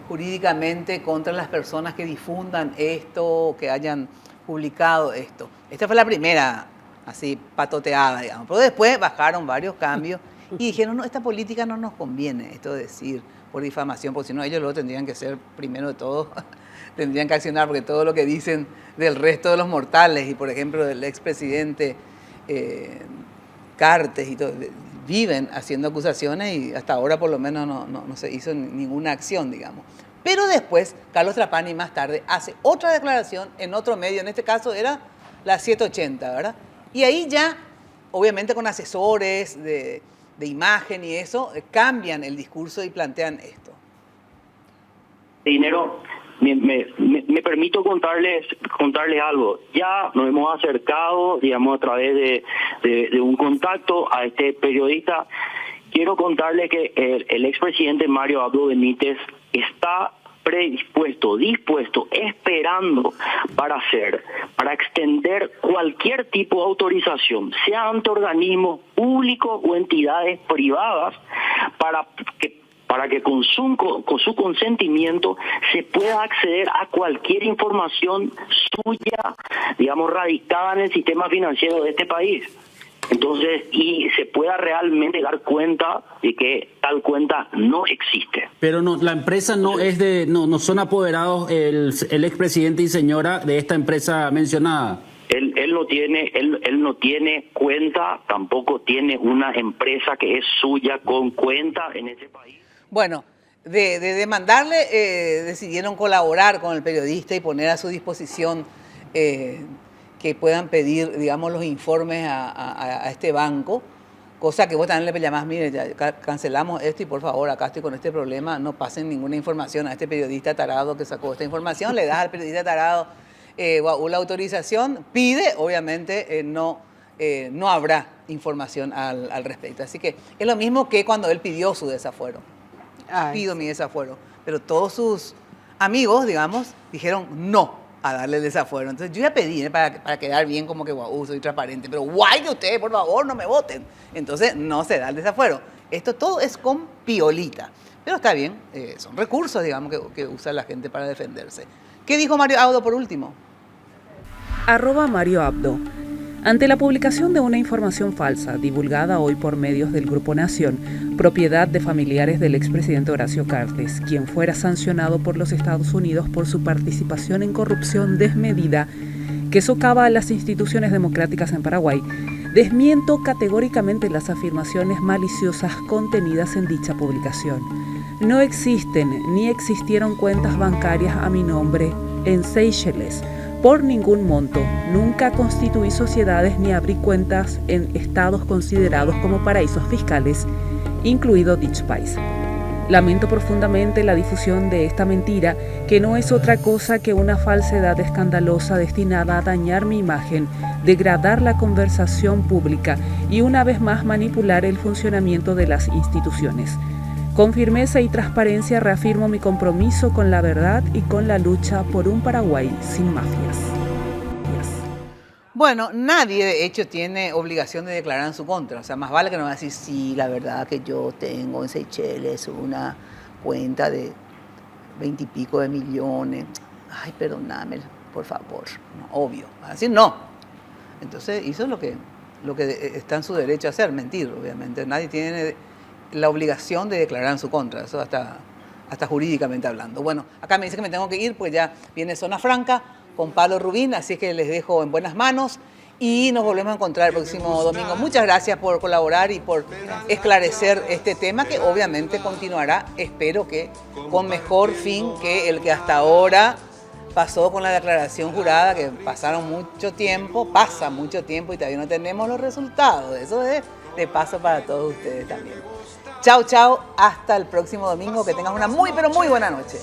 jurídicamente contra las personas que difundan esto o que hayan publicado esto. Esta fue la primera, así, patoteada, digamos. Pero después bajaron varios cambios y dijeron, no, esta política no nos conviene, esto de decir por difamación, porque si no ellos luego tendrían que ser, primero de todo, tendrían que accionar, porque todo lo que dicen del resto de los mortales, y por ejemplo del expresidente Cartes y todo, viven haciendo acusaciones y hasta ahora por lo menos no se hizo ninguna acción, digamos. Pero después, Carlos Trapani más tarde hace otra declaración en otro medio, en este caso era la 780, ¿verdad? Y ahí ya, obviamente con asesores de imagen y eso, cambian el discurso y plantean esto. Dinero, me permito contarles algo. Ya nos hemos acercado, digamos, a través de un contacto a este periodista. Quiero contarle que el expresidente Mario Abdo Benítez está dispuesto, esperando para extender cualquier tipo de autorización, sea ante organismos públicos o entidades privadas, para que con su consentimiento se pueda acceder a cualquier información suya, digamos, radicada en el sistema financiero de este país. Entonces, y se pueda realmente dar cuenta de que tal cuenta no existe. Pero no, la empresa no es no son apoderados el expresidente y señora de esta empresa mencionada. Él no tiene cuenta, tampoco tiene una empresa que es suya con cuenta en ese país. Bueno, de demandarle, decidieron colaborar con el periodista y poner a su disposición que puedan pedir, digamos, los informes a este banco, cosa que vos también le llamás, mire, ya cancelamos esto y por favor, acá estoy con este problema, no pasen ninguna información a este periodista tarado que sacó esta información, le das al periodista tarado la autorización, pide, obviamente no habrá información al respecto. Así que es lo mismo que cuando él pidió su desafuero. Pido mi desafuero. Pero todos sus amigos, digamos, dijeron no a darle el desafuero. Entonces yo ya pedí para quedar bien como que soy transparente, pero guay que ustedes, por favor, no me voten. Entonces no se da el desafuero. Esto todo es con piolita. Pero está bien, son recursos, digamos, que usa la gente para defenderse. ¿Qué dijo Mario Abdo por último? @Mario Abdo. Ante la publicación de una información falsa divulgada hoy por medios del Grupo Nación, propiedad de familiares del expresidente Horacio Cartes, quien fuera sancionado por los Estados Unidos por su participación en corrupción desmedida que socava a las instituciones democráticas en Paraguay, desmiento categóricamente las afirmaciones maliciosas contenidas en dicha publicación. No existen ni existieron cuentas bancarias a mi nombre en Seychelles. Por ningún monto, nunca constituí sociedades ni abrí cuentas en estados considerados como paraísos fiscales, incluido dicho país. Lamento profundamente la difusión de esta mentira, que no es otra cosa que una falsedad escandalosa destinada a dañar mi imagen, degradar la conversación pública y una vez más manipular el funcionamiento de las instituciones. Con firmeza y transparencia reafirmo mi compromiso con la verdad y con la lucha por un Paraguay sin mafias. Bueno, nadie de hecho tiene obligación de declarar en su contra. O sea, más vale que no va a decir, sí, la verdad que yo tengo en Seychelles una cuenta de 20 y pico de millones. Ay, perdóname, por favor. No, obvio. Va a decir no. Entonces hizo lo que está en su derecho a hacer, mentir, obviamente. Nadie tiene la obligación de declarar en su contra, eso hasta jurídicamente hablando. Bueno, acá me dice que me tengo que ir, pues ya viene Zona Franca. con Pablo Rubín, así que les dejo en buenas manos y nos volvemos a encontrar el próximo domingo. Muchas gracias por colaborar y por esclarecer este tema que obviamente continuará, espero que con mejor fin que el que hasta ahora pasó con la declaración jurada, que pasa mucho tiempo y todavía no tenemos los resultados. Eso es de paso para todos ustedes también. Chao, chao, hasta el próximo domingo, que tengas una muy, pero muy buena noche.